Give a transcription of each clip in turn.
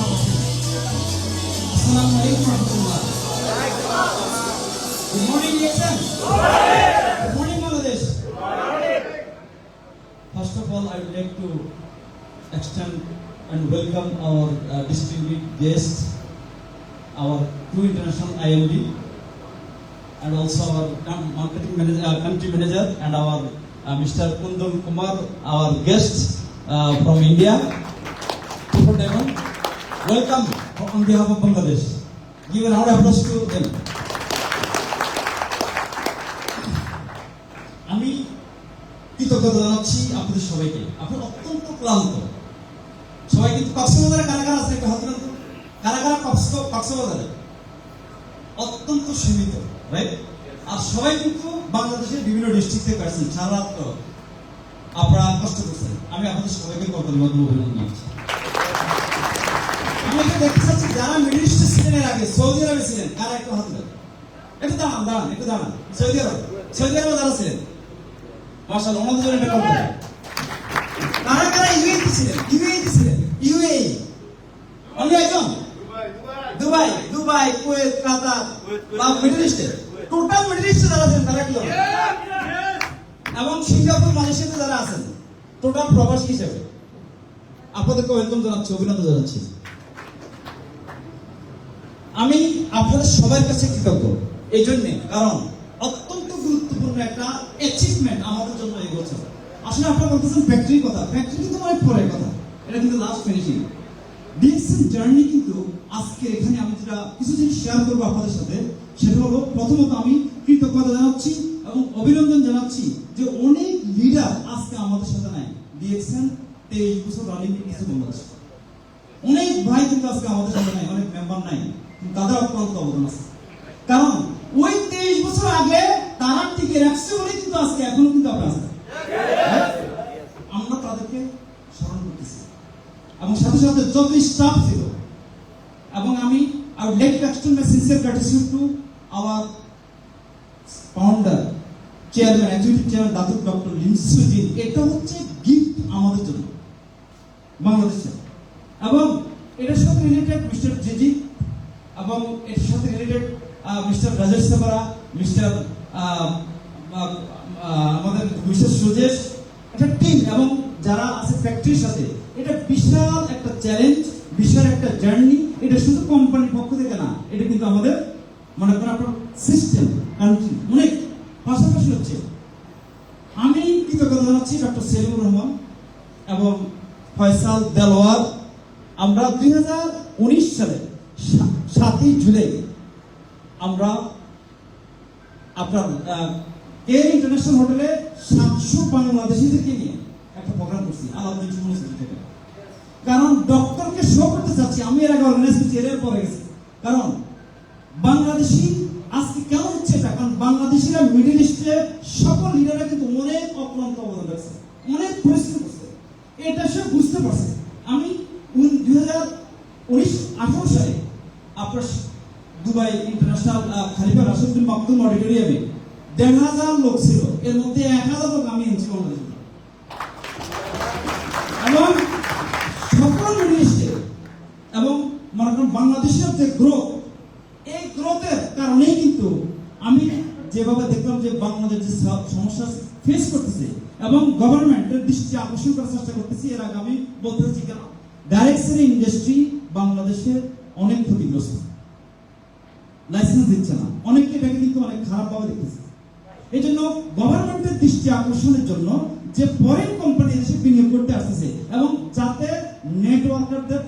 Assalamualaikum warahmatullahi. Good morning, Jason. Good morning, Bangladesh. First of all, I would like to extend and welcome our distinguished guests, our two international IMD, and also our marketing manager, country manager, and our Mr. Kundal Kumar, our guest from India. Welcome on behalf of Bangladesh. Give an round of applause to them. আমি কৃতজ্ঞতা জানাচ্ছি আপনাদের সবাইকে। আপনারা অত্যন্ত ক্লান্ত। সবাই কিন্তু কক্সবাজারে কারাগার আছে, একটা হাত তুলুন। কারাগার কক্সবাজারে অত্যন্ত সীমিত, রাইট? আর সবাই কিন্তু বাংলাদেশের বিভিন্ন ডিস্ট্রিক্ট থেকে আসছেন, সারা রাত আপনারা কষ্ট করছেন। আমি আপনাদের সবাইকে কর্তব্য অভিনন্দন জানাচ্ছি। আমি এটা দেখতে চাচ্ছি যারা মিডল ইস্টে ছিলেন এর আগে, সৌদি আরবে ছিলেন, কারা একটু হাত তুলেন। একটু দাঁড়ান। সৌদি আরবে যারা ছিলেন, মাশাআল্লাহ, ওনাদের জন্য একটা কথা। কারা ইউএইতে ছিলেন? ইউএই অনলি একজন? দুবাই, কুয়েত, কাতার বা মিডল ইস্টে, টোটাল মিডল ইস্টে যারা আছেন তারা কি? এবং সিঙ্গাপুর, মালয়েশিয়াতে যারা আছেন টোটাল প্রবাসী হিসেবে আপনাদেরকে ওয়েলকাম জানাচ্ছি, অভিনন্দন জানাচ্ছি। আমি আপনাদের সবার কাছে কৃতজ্ঞ এই জন্যে, কারণ অত্যন্ত গুরুত্বপূর্ণ একটা অ্যাচিভমেন্ট আমাদের জন্য এগোচ্ছে। আসলে আপনারা বলতেছেন ফ্যাক্টরির কথা, ফ্যাক্টরি কিন্তু অনেক পরের কথা, এটা কিন্তু লাস্ট ফিনিশিং। ডিএক্সএন জার্নি কিন্তু আজকে এখানে আমি যেটা কিছু জিনিস শেয়ার করবো আপনাদের সাথে, সেটা হলো প্রথমত আমি কৃতজ্ঞতা জানাচ্ছি এবং অভিনন্দন জানাচ্ছি যে অনেক লিডার আজকে আমাদের সাথে নাই। ডিএক্সএন 23 বছর রানিং কিছু বাংলাদেশ, অনেক ভাই কিন্তু আজকে আমাদের সাথে নাই, অনেক মেম্বার নাই, তাদের অত্যন্ত অবদান আছে। কারণ ওই 23 বছর আগে তারা টিকে রাখছে বলে কিন্তু আজকে এখনো কিন্তু আমরা আছি, আমরা তাদেরকে স্মরণ করতেছি। এবং সাথে সাথে যত স্টাফ ছিল, এবং আমি I would like to extend my sincere gratitude to our founder, chairman, executive chairman, Datuk Dr. Limsujin. এটা হচ্ছে গিফট আমাদের জন্য বাংলাদেশে, এবং এটার সাথে রিলেটেড মিস্টার জিজি, এবং এর সাথে রিলেটেড মিস্টার রাজেশ সাবরা, মিস্টার আমাদের মিস্টার সুজেশ, একটা টিম এবং যারা আছে ফ্যাক্টরির সাথে। এটা বিশাল একটা চ্যালেঞ্জ, বিশাল একটা জার্নি। এটা শুধু কোম্পানির পক্ষ থেকে না, এটা কিন্তু আমাদের মনে করেন আপনার সিস্টেম, কান্ট্রি অনেক পাশাপাশি হচ্ছে। আমি কৃতজ্ঞতা জানাচ্ছি ডক্টর সেলিমুর রহমান এবং ফয়সাল দেলোয়ার। আমরা 2019 সালে 7ই জুলাই আমরা আপনার এয়ার ইন্টারন্যাশনাল হোটেলে 700 বাংলাদেশিদেরকে নিয়ে একটা প্রোগ্রাম করছি আলাউদ্দিন ইউনিভার্সিটি থেকে। কারণ ডক্টরকে শো করতে চাচ্ছি, আমি এর আগে অর্গানাইজ করছি, এর পরে গেছি। কারণ বাংলাদেশি আজকে কেন হচ্ছে এটা, কারণ বাংলাদেশিরা মিডল ইস্টে সকল লিডাররা কিন্তু অনেক অক্লান্ত অবদান রাখছে, অনেক পরিশ্রম করছে, এটা সে বুঝতে পারছে। আমি 2018 সালে আপনার দুবাই ইন্টারন্যাশনাল খালিফা রাশিদুল মাকতুম অডিটোরিয়ামে 1,500 লোক ছিল, এর মধ্যে 1,000 লোক আমি এনেছি বাংলাদেশে। এবং সকল মিডল ইস্টে এবং মনে করেন বাংলাদেশের যে গ্রোথ, এই গ্রোথের কারণেই কিন্তু আমি যেভাবে দেখলাম যে বাংলাদেশ যে সমস্যা ফেস করতেছে এবং গভর্নমেন্টের দৃষ্টি আকর্ষণ করার চেষ্টা করতেছি। এর আগে আমি বলতে চাচ্ছি কেন ডাইরেক্ট সেলিং ইন্ডাস্ট্রি বাংলাদেশে অনেক ক্ষতিগ্রস্ত, লাইসেন্স দিচ্ছে না, অনেকে এটাকে কিন্তু অনেক খারাপভাবে দেখতেছে। এই জন্য গভর্নমেন্টের দৃষ্টি আকর্ষণের জন্য যে ফরেন কোম্পানি দেশে বিনিয়োগ করতে আসতেছে, এবং যাতে নেটওয়ার্কারদের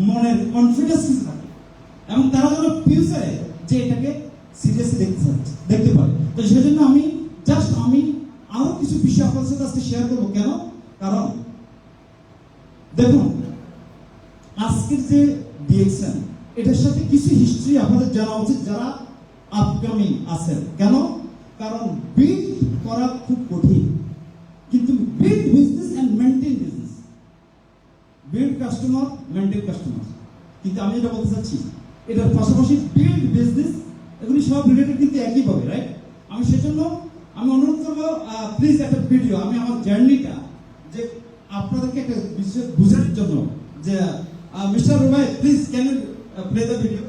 মনের কনফিডেন্স থাকে এবং তারা যেন ফিউচারে যে এটাকে সিরিয়াসলি দেখতে পারে। তো সেজন্য আমি আরো কিছু বিষয় আপনাদের সাথে আজকে শেয়ার করবো। কেন? কারণ দেখুন আজকের যে ডিএক্সএন, এটার সাথে কিছু হিস্ট্রি আপনাদের জানা উচিত যারা আপকামিং আছেন। কেন? কারণ বিল্ড করা খুব কঠিন, কিন্তু build business and maintain business, build customer, maintain customer. কিন্তু আমি যেটা বলতে চাচ্ছি, এটার পাশাপাশি বিল্ড বিজনেস, এগুলি সব রিলেটেড কিন্তু একই ভাবে, রাইট? আমি সেজন্য আমি অনুরোধ করবো প্লিজ একটা ভিডিও, আমি আমার জার্নিটা যে আপনাদেরকে একটা বিষয় বোঝানোর জন্য, যে Mr. Rumai, please can you play the video?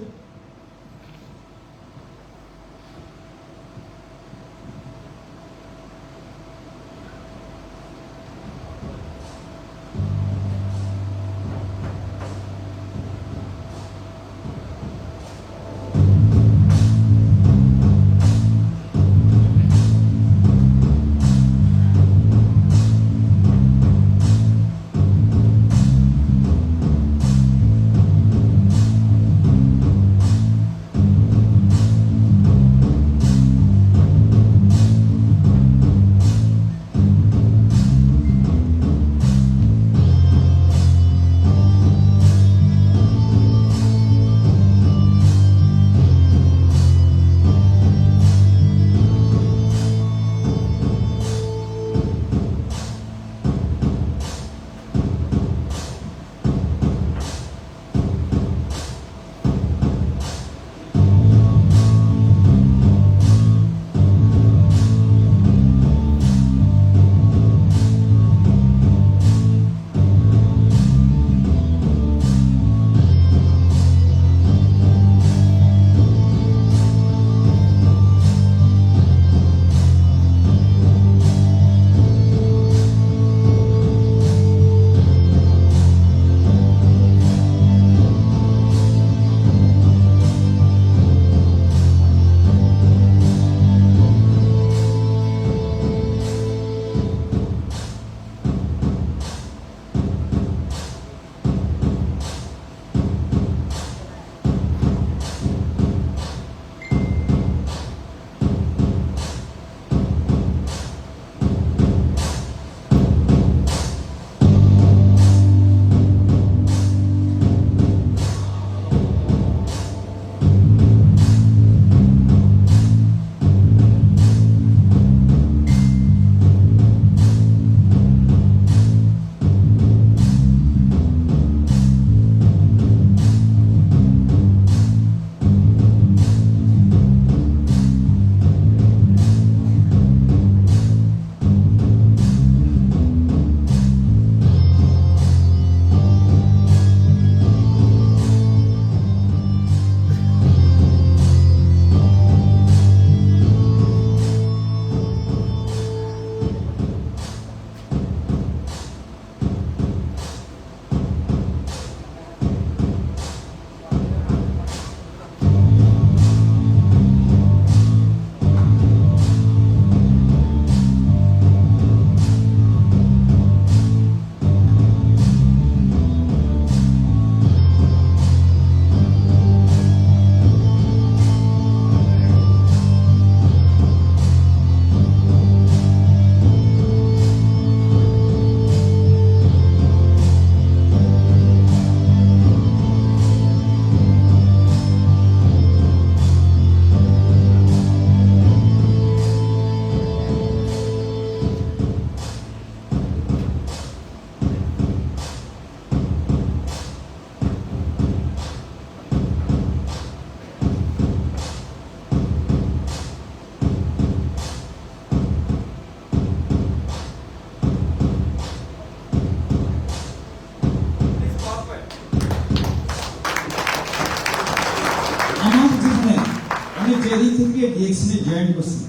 যেদিন থেকে ডিএক্সএনে জয়েন করছি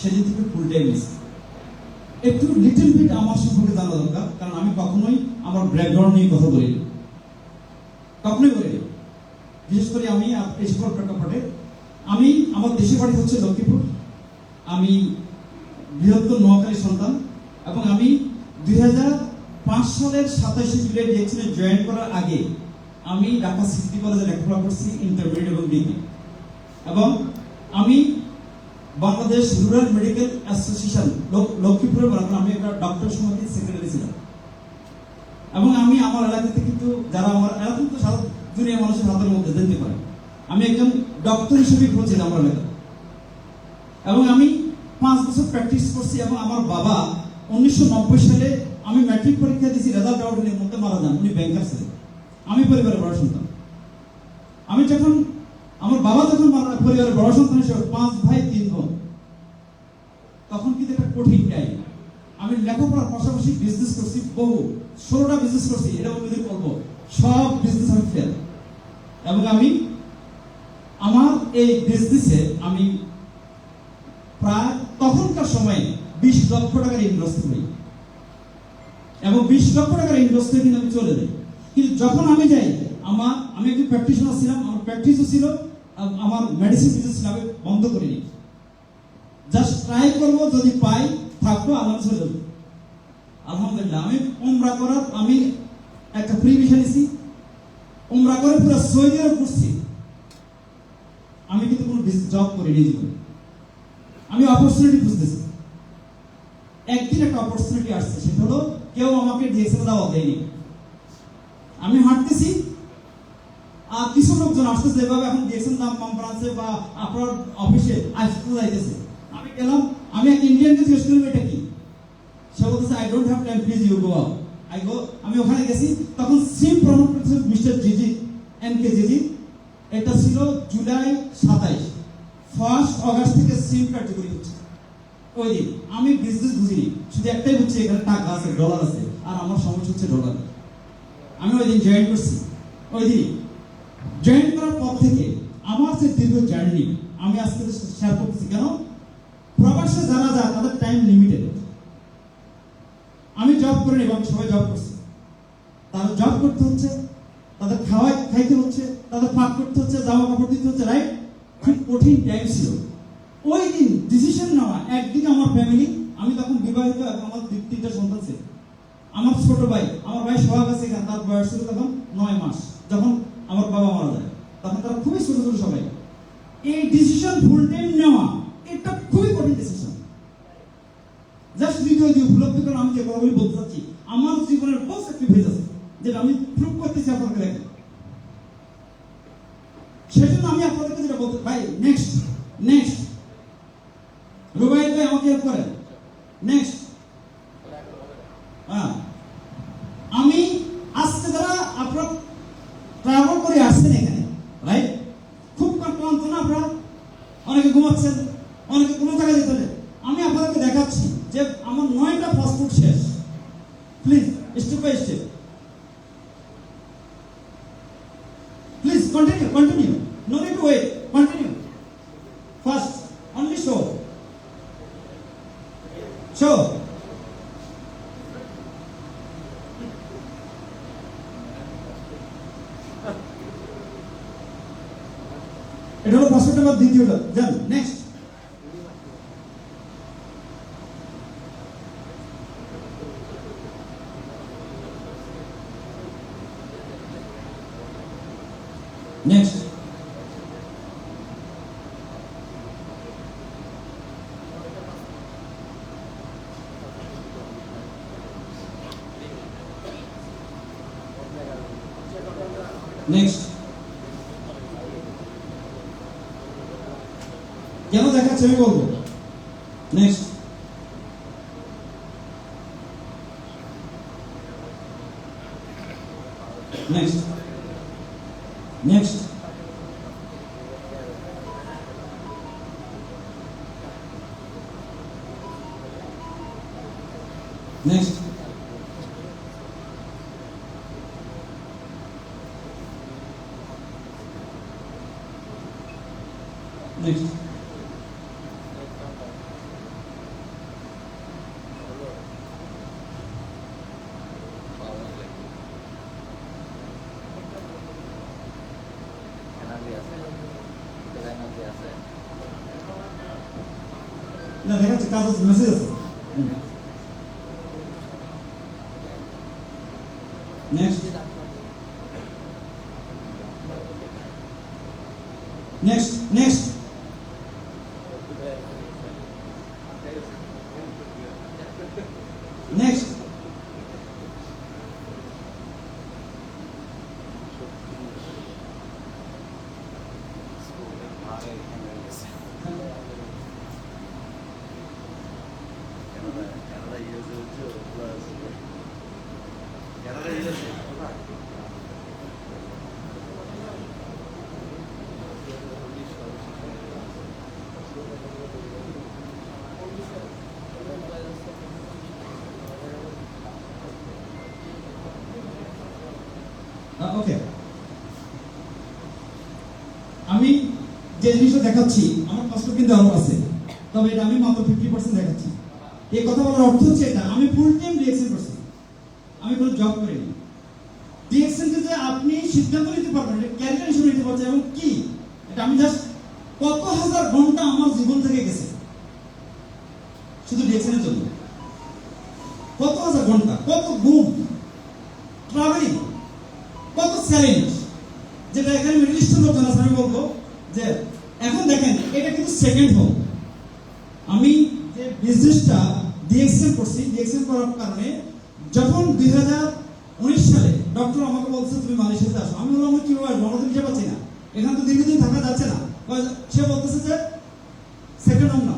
সেদিন থেকে ফুল টাইম নিছি। একটু লিটল বিট আমার সম্পর্কে জানা দরকার, কারণ আমি কখনোই আমার ব্যাকগ্রাউন্ড নিয়ে কথা বলি না, কখনোই বলি না। বিশেষ করে আমি এই সকল প্রেক্ষাপটে আমি আমার দেশের বাড়ি হচ্ছে লক্ষ্মীপুর, আমি বৃহত্তর নোয়াখালী সন্তান এবং আমি 2005 সালের 27 জুলাই ডিএক্সএনে জয়েন করার আগে আমি ঢাকা সিটি কলেজে লেখাপড়া করছি ইন্টারমিডিয়েট এবং ডিগ্রি, এবং আমি বাংলাদেশ রুরাল মেডিকেল অ্যাসোসিয়েশন লক্ষ্মীপুরের আমি একটা ডক্টর সমিতির সেক্রেটারি ছিলাম। এবং আমি আমার এলাকাতে কিন্তু যারা আমার এলাকা তো সারা দুনিয়া মানুষের হাতের মধ্যে জানতে পারে আমি একজন ডক্টর হিসেবে পরিচিত আমার এলাকা। এবং আমি 5 বছর প্র্যাকটিস করছি এবং আমার বাবা 1990 সালে আমি ম্যাট্রিক পরীক্ষা দিয়েছি, রেজাল্ট আউটের মধ্যে মারা যান। উনি ব্যাংকার ছিলেন, আমি পরিবারের বড় সন্তান। আমি যখন আমার বাবা যখন পরিবারের বড় সন্তান হিসেবে 5 ভাই 3 বোন, তখন কিন্তু একটা কঠিন টাইম। আমি লেখাপড়ার পাশাপাশি বিজনেস করছি, বহু 16টা বিজনেস করছি, এটা আমি যদি বলবো সব বিজনেস আমি ফেল, এবং আমি আমার এই বিজনেসে আমি প্রায় তখনকার সময়ে 20 লক্ষ টাকার ইনভেস্ট করি, এবং 20 লক্ষ টাকার ইনভেস্ট করে কিন্তু আমি চলে যাই। কিন্তু যখন আমি যাই, আমি একজন প্র্যাকটিশনার ছিলাম, আমার প্র্যাকটিসও ছিল, আমার মেডিসিন বিজনেস ছিল, আমি বন্ধ করিনি। জাস্ট ট্রাই করবো, যদি পাই থাকবো, আল্লাহ চলে যাবো। আলহামদুলিল্লাহ, আমি উমরা করার আমি একটা ফ্রি ভিসা নিছি, উমরা করে পুরো সৌদি আরব ঘুরছি। আমি কিন্তু কোনো জব করিনি জীবনে, আমি অপরচুনিটি খুঁজতেছি। একদিন একটা অপরচুনিটি আসছে, সেটা হলো কেউ আমাকে ডিএক্সএল দাওয়াত দেয়নি। আমি হাঁটতেছি, আর কিছু লোকজন আসতেছে, এভাবে এখন ডিএক্সএল নাম ব্রাঞ্চে বা আপনার অফিসে আসতে যাইতেছে। আমি গেলাম, আমি এক ইন্ডিয়ানকে জিজ্ঞেস করলাম এটা কি, সে বলতেছে I don't have time, please you go out. I go, আমি ওখানে গেছি, তখন সিম প্রমোট করতেছে মিস্টার জিজি, এনকে জিজি। এটা ছিল জুলাই 27, 1 অগাস্ট থেকে সিম কার্যকরী হচ্ছে। ওই দিন আমি বিজনেস বুঝিনি, শুধু একটাই বুঝছি এখানে টাকা আছে, ডলার আছে, আর আমার সমস্যা হচ্ছে ডলার। আমি ওই দিন জয়েন করছি। ওই দিন জয়েন করার পর থেকে আমার যে দীর্ঘ জার্নি আমি আজকে শেয়ার করতেছি। কেন? প্রবাসে যারা যায় তাদের টাইম লিমিটেড। আমি জব করিনি, এবং সবাই জব করছে। তাদের জব করতে হচ্ছে, তাদের খাইতে হচ্ছে, তাদের পাক করতে হচ্ছে, জামা কাপড় দিতে হচ্ছে, রাইট? খুব কঠিন টাইম ছিল। ওই দিন ডিসিশন নেওয়া, একদিকে আমার ফ্যামিলি, আমি তখন বিবাহিত, আমার 3টা সন্তান ছিল। আমার ছোট ভাই, আমার ভাই সোহাগ আছে এখানে, তার বয়স ছিল তখন 9 মাস, যখন আমার বাবা মারা যায়। তখন তারা খুবই ছোট ছোট সবাই। এই ডিসিশন ফুল টাইম নেওয়া, এটা খুবই কঠিন ডিসিশন। জাস্ট ভিডিও দিয়ে উপলব্ধি করে আমি যে কথাগুলি বলতে চাচ্ছি, আমার জীবনের বহু স্যাক্রিফাইস আছে, যেটা আমি প্রুভ করতেছি আপনাকে দেখেন। সেজন্য আমি আপনাদেরকে যেটা বলতে, ভাই নেক্সট রুবাইল ভাই আমাকে হেল্প করেন। নেক্সট, আমি আজকে যারা আপনারা ট্রাভেল করে আসছেন এখানে, রাইট? খুব ক্লান্ত না আপনারা? অনেকে ঘুমাচ্ছেন, অনেকে কোনো জায়গায় যেতে হবে। আমি আপনাদেরকে দেখাচ্ছি যে আমার 9টা পাসপোর্ট শেষ। Please step by step, please continue, no need to wait, continue. First, only show. এটা হলো পাসপোর্ট নাম্বার, দ্বিতীয়টা। যান নেক্সট। Next, next. কেন দেখাচ্ছে আমি বলবো। Next, next, next, next, next. না দেখাচ্ছে, কাজ আছে, মেসেজ আছে। Next, next, next, next. আমি যে জিনিসটা দেখাচ্ছি আমার কষ্ট কিন্তু আরো আছে, তবে এটা আমি মাত্র 50% দেখাচ্ছি। এই কথা বলার অর্থ হচ্ছে এটা, আমি ফুল টাইম ডিএক্সএন করছি, আমি কোনো জব করিনি। ডিএক্সএন যে আপনি সিদ্ধান্ত নিতে পারবেন, এটা ক্যারিয়ার হিসেবে নিতে পারছেন, এবং কি এটা আমি জাস্ট কত হাজার ঘন্টা আমার জীবন থেকে গেছে শুধু ডিএক্সএনের জন্য, কত হাজার ঘন্টা, কত ঘুম, ট্রাভেলিং, কত চ্যালেঞ্জ, যেটা এখানে মিডল ইস্টার্ন লোকজন আছে। আমি বলবো যে এখন দেখেন এটা কিন্তু সেকেন্ড হোম। আমি যে বিজনেসটা ডিএক্সএন করছি, ডিএক্সএন করার কারণে যখন 2019 সালে ডক্টর আমাকে বলছে তুমি মালয়েশিয়াতে আসো, আমি বললাম আমি কিভাবে আসবো, আমরা তো ভিসা পাচ্ছি না, এখানে তো দীর্ঘদিন থাকা যাচ্ছে না। সে বলতেছে যে সেকেন্ড হোম না,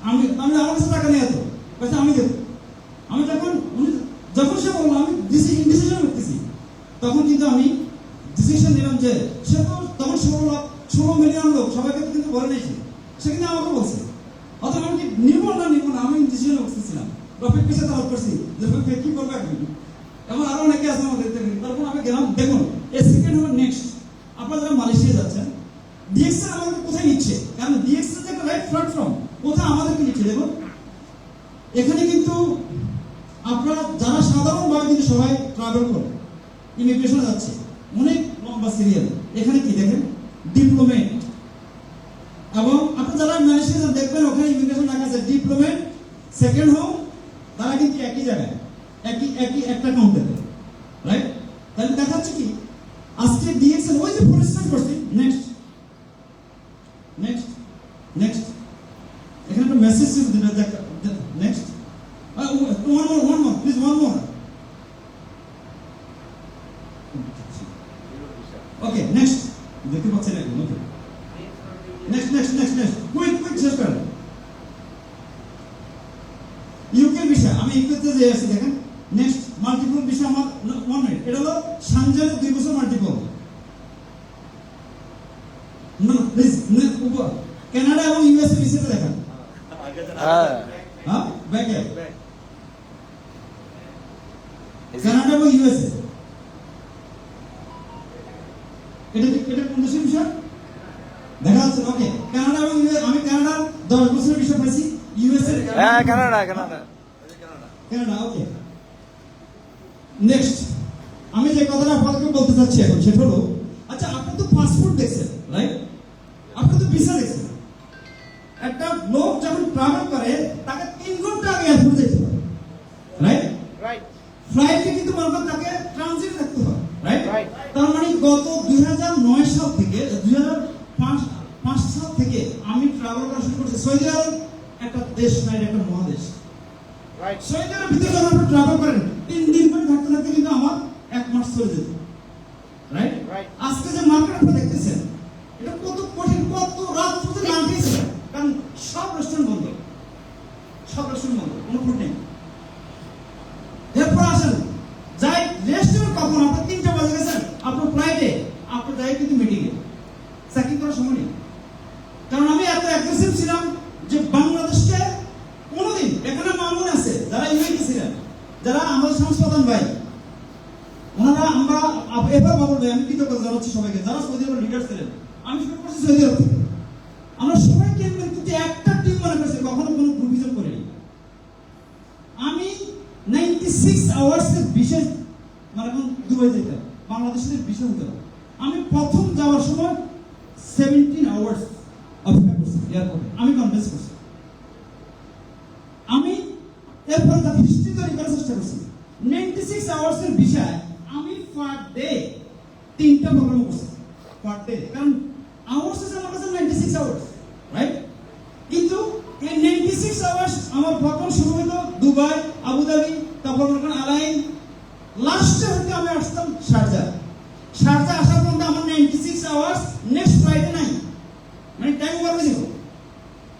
আমি আমি আমার কাছে টাকা নেই, এত পয়সা আমি দেবো। আমি যখন সে বললো আমি ডিসিশন করতেছি, তখন কিন্তু আমি ডিসিশন নিলাম যে সে তো তখন 16 মিলিয়ন লোক সবাইকে কিন্তু বলে নিয়েছে, সে কিন্তু আমাকে বলছে, অথবা আমি নিব না আমি ডিসিশন করতেছিলাম। রফিক পিছিয়ে তালাক করছি যে রফিক কি করবে এখন, এবং আরো অনেকে আছে আমাদের। তারপর আমি গেলাম, দেখুন এই সেকেন্ড হবে নেক্সট। আপনারা যারা মালয়েশিয়া যাচ্ছেন, ডিএক্সএন আমাদেরকে কোথায় নিচ্ছে, কারণ ডিএক্সএন যে একটা রাইট প্ল্যাটফর্ম, কোথায় আমাদেরকে নিচ্ছে দেখুন। এখানে কিন্তু আপনারা যারা সাধারণভাবে কিন্তু সবাই ট্রাভেল করে ইমিগ্রেশনে যাচ্ছে, অনেক লম্বা সিরিয়াল। এখানে কি দেখেন ডিপ্লোমেট, এবং আপনি যারা মালয়েশিয়া দেখবেন ওখানে ইমিগ্রেশন লেখা আছে ডিপ্লোমেট, সেকেন্ড হোম, তারা কিন্তু একই জায়গায় একই একটা কাউন্টারে, রাইট? তাহলে দেখা যাচ্ছে কি আজকে ডিএক্সএন ওই যে পরিশ্রম করছি। নেক্সট নেক্সট নেক্সট, এখানে একটা মেসেজ দিবেন। Next, one more please, one more. Okay, next. দেখতে পাচ্ছেন এখন, ওকে নেক্সট কুইক শেষ করেন। ইউকে ভিসা, আমি ইউকেতে যে আছি দেখেন। নেক্সট মাল্টিপল ভিসা, আমার 1 মিনিট, এটা হলো সানজানের 2 বছর মাল্টিপল। না প্লিজ, কানাডা এবং ইউএসএ ভিসাটা দেখেন। হ্যাঁ ব্যাকে কানাডা এবং ইউএসএ, এটা কোন দেশের বিষয় দেখা যাচ্ছে? ওকে, কানাডা এবং ইউএসএ। আমি কানাডা 10 বছরের বিষয় পাইছি, ইউএসএ কানাডা। ওকে নেক্সট, আমি যে কথাটা আপনাকে বলতে চাচ্ছি এখন সেটা হলো, আচ্ছা আপনি তো পাসপোর্ট দেখছেন, রাইট? আপনি তো ভিসা দেখছেন। একটা লোক যখন ট্রাভেল করে তাকে 3 ঘন্টা আগে এয়ারপোর্ট যেতে হয়, রাইট? ফ্লাইটে কিন্তু মনে করেন তাকে ট্রানজিট রাখতে হয়, রাইট? তার মানে গত 2009 সাল থেকে 2005 সাল থেকে আমি ট্রাভেল করা শুরু করছি। সৌদি আরব একটা দেশ না, একটা মহাদেশ, রাইট? সৌদি আরবের ভিতরে যখন আপনি ট্রাভেল করেন 3 দিন করে থাকতে থাকতে কিন্তু আমার 1 মাস চলে যেত, রাইট? আজকে যে মার্কেট আপনি দেখতেছেন এটা কত কঠিন, কত রাত পর্যন্ত লাগতেছে, কারণ সব রেস্টুরেন্ট বন্ধ, কোনো ফুড নেই। এরপর আসেন যাই রেস্টুরেন্ট, কখন আপনার 3টা বাজে গেছেন, আপনার ফ্লাইটে আপনার যাই কিন্তু মিটিংয়ে চেকিং করার সময় নেই। কারণ আমি এত অ্যাগ্রেসিভ ছিলাম যে বাংলাদেশকে কোনোদিন, এখানে মামুন আছে যারা ইউএইতে ছিলেন, যারা আমাদের সংস্থান ভাই, ওনারা আমরা এবার বাবুল ভাই, আমি কৃতজ্ঞতা জানাচ্ছি সবাইকে যারা সৌদি আরবের লিডার ছিলেন। আমি শুরু করছি সৌদি আরব থেকে, আমরা সবাইকে কিন্তু একটা টিম মনে করছি, কখনো কোনো গ্রুপিজম করিনি। আমি 96 আওয়ার্সের বিশেষ মানে দুবাই যেতাম, বাংলাদেশের বিশেষ হতাম। আমি প্রথম যাওয়ার সময় 17 আওয়ার্স অপেক্ষা করছি এয়ারপোর্টে, আমি কনভিন্স করছি। আমি এরপর তার হিস্ট্রি তৈরি করার চেষ্টা করছি। 96 আওয়ার্সের বিষয় আমি পার ডে 3টা প্রোগ্রাম করছি, পার ডে। কারণ আওয়ার্স আছে আমার কাছে 96 আওয়ার্স, রাইট? কিন্তু এই 96 আওয়ার্স আমার প্রোগ্রাম শুরু হতো দুবাই, আবুধাবি, তারপর আলাইন, লাস্টে হতে আমি আসতাম শারজা আসার পর্যন্ত আমার 96 আওয়ার্স নেক্সট ফ্লাইটে নাই, মানে টাইম ওভার হয়ে যেত।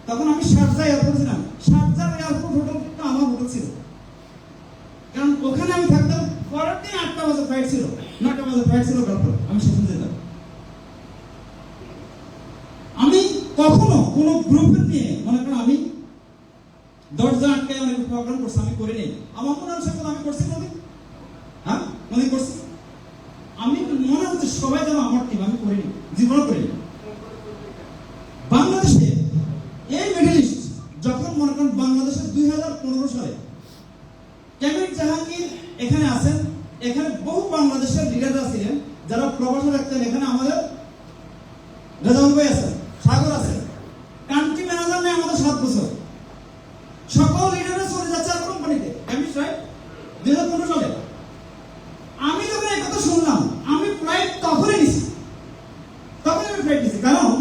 তখন আমি শারজা এয়ারপোর্ট ছিলাম, শারজার এয়ারপোর্ট হোটেলটা আমার হোটেল ছিল, কারণ ওখানে আমি থাকতাম। পরের দিন 8টা বাজে ফ্লাইট ছিল, 9টা বাজে ফ্লাইট ছিল, তারপর আমি সেখানে যেতাম। আমি কখনো কোনো গ্রুপের নিয়ে মনে করেন আমি 10 জন আটকে অনেক প্রোগ্রাম করছি, আমি করি নাই। আমার মনে হচ্ছে আমি করছি কোনদিন, হ্যাঁ কোনদিন করছি? আমি মনে হচ্ছে সবাই যেন আমার টিম, আমি করিনি, জীবনও করিনি। বাংলাদেশে এই মেডেলিস্ট যখন মনে করেন বাংলাদেশের 2015 সালে ক্যাবিনেট জাহাঙ্গীর এখানে আছেন, এখানে বহু বাংলাদেশের লিডাররা ছিলেন যারা প্রবাসে থাকতেন। এখানে আমাদের রেজাউল ভাই আছেন, সাগর আছেন, কান্ট্রি ম্যানেজার নেই আমাদের 7 বছর। সকল লিডাররা চলে যাচ্ছে আর কোম্পানিতে, ক্যাবিনেট রাইট 2015 সালে। আমি যখন এই কথা শুনলাম আমি প্রায় তখনই নিছি, কারণ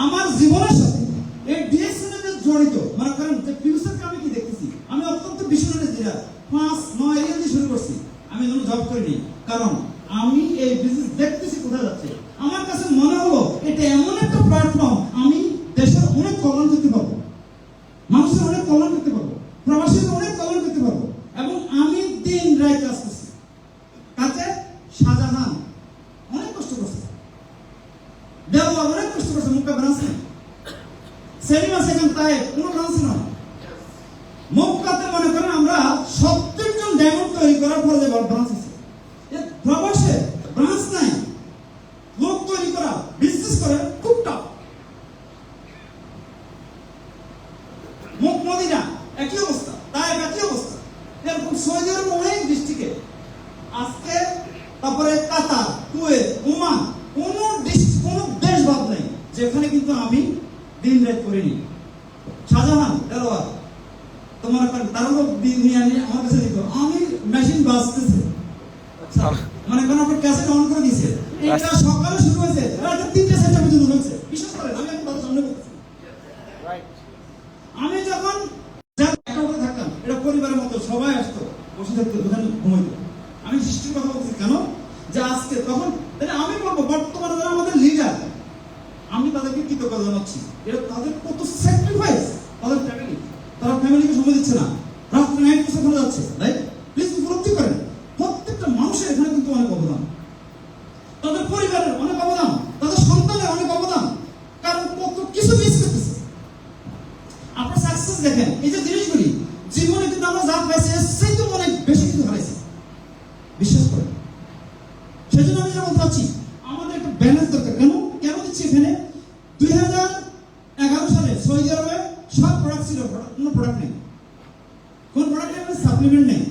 আমার জীবনের সাথে এই ডিএসএন এর জড়িত মানে কারণ যে ফিউচারকে আমি কি দেখতেছি, আমি অত্যন্ত বিশ্বজনীন যেটা 5-9 এরিয়া দিয়ে শুরু করছি। আমি কোনো জব করিনি, কারণ আমি এই বিজনেস দেখতেছি কোথায় যাচ্ছে। আমার কাছে মনে হলো এটা এমন একটা প্ল্যাটফর্ম, আমি দেশের অনেক কল্যাণ করতে পারবো, মানুষের অনেক কল্যাণ করতে পারবো, প্রবাসীদের অনেক কল্যাণ করতে পারবো। এবং আমি দিন রাত কাজ করছি। কাছে শাহজাহান অনেক কষ্ট করছে, দেওয়া অনেক কষ্ট করছে, মুখে ব্রাঞ্চ নেই, সেলিমা সেখান তাই কোনো ব্রাঞ্চ নয়। মক্কাতে মনে করেন আমরা 70 জন ডায়মন্ড তৈরি করার পরে যে ব্রাঞ্চ আছে, প্রবাসে ব্রাঞ্চ নাই, লোক তৈরি করা বিজনেস করে খুব টাফ। মদিনা একই অবস্থা, তাই একই অবস্থা, এরকম সৌদি আরব অনেক ডিস্ট্রিক্টে আজকে, তারপরে কাতার, কুয়েত, ওমান, কোন দেশ বাদ নাই যেখানে কিন্তু আমি দিন রাত করিনি। শাহজাহান দেলোয়ার তোমার তারা লোক নিয়ে আমার কাছে দিত, আমি মেশিন বাজতেছে মানে কোন আপনার ক্যাসেট অন করে দিয়েছে, এটা সকালে শুরু হয়েছে রাত 3-4 পর্যন্ত হয়েছে। বিশেষ করে আমি আপনাদের সামনে বলছি, আমি যখন থাকতাম এটা পরিবারের মতো সবাই আসতো, বসে থাকতো, ওখানে ঘুমাইতো। আমি সৃষ্টির কথা বলছি কেন, যে আজকে তখন আমি বলবো বর্তমানে যারা আমাদের লিডার, আমি তাদেরকে কৃতজ্ঞতা জানাচ্ছি। এটা তাদের কত স্যাক্রিফাইস, তাদের ফ্যামিলি, তারা ফ্যামিলিকে সময় দিচ্ছে না, রাত্রে নাইট বসে ওখানে যাচ্ছে, রাইট? প্লিজ উপলব্ধি করেন প্রত্যেকটা মানুষের এখানে কিন্তু অনেক অবদান, তাদের পরিবারের অনেক অবদান, তাদের সন্তানের অনেক অবদান, কারণ কত কিছু মিস করতেছে। আপনার সাকসেস দেখেন, এই যে জিনিসগুলি জীবনে কিন্তু আমরা যা পাইছি সেই তো অনেক বেশি কিছু হারাইছি, বিশ্বাস করেন। সেজন্য আমি যেমন চাচ্ছি আমাদের একটা ব্যালেন্স দরকার। কেন দিচ্ছি এখানে 2011 সালে সৌদি আরবে সব প্রোডাক্ট ছিল, কোনো প্রোডাক্ট নেই, কোন প্রোডাক্ট নেই, সাপ্লিমেন্ট নেই।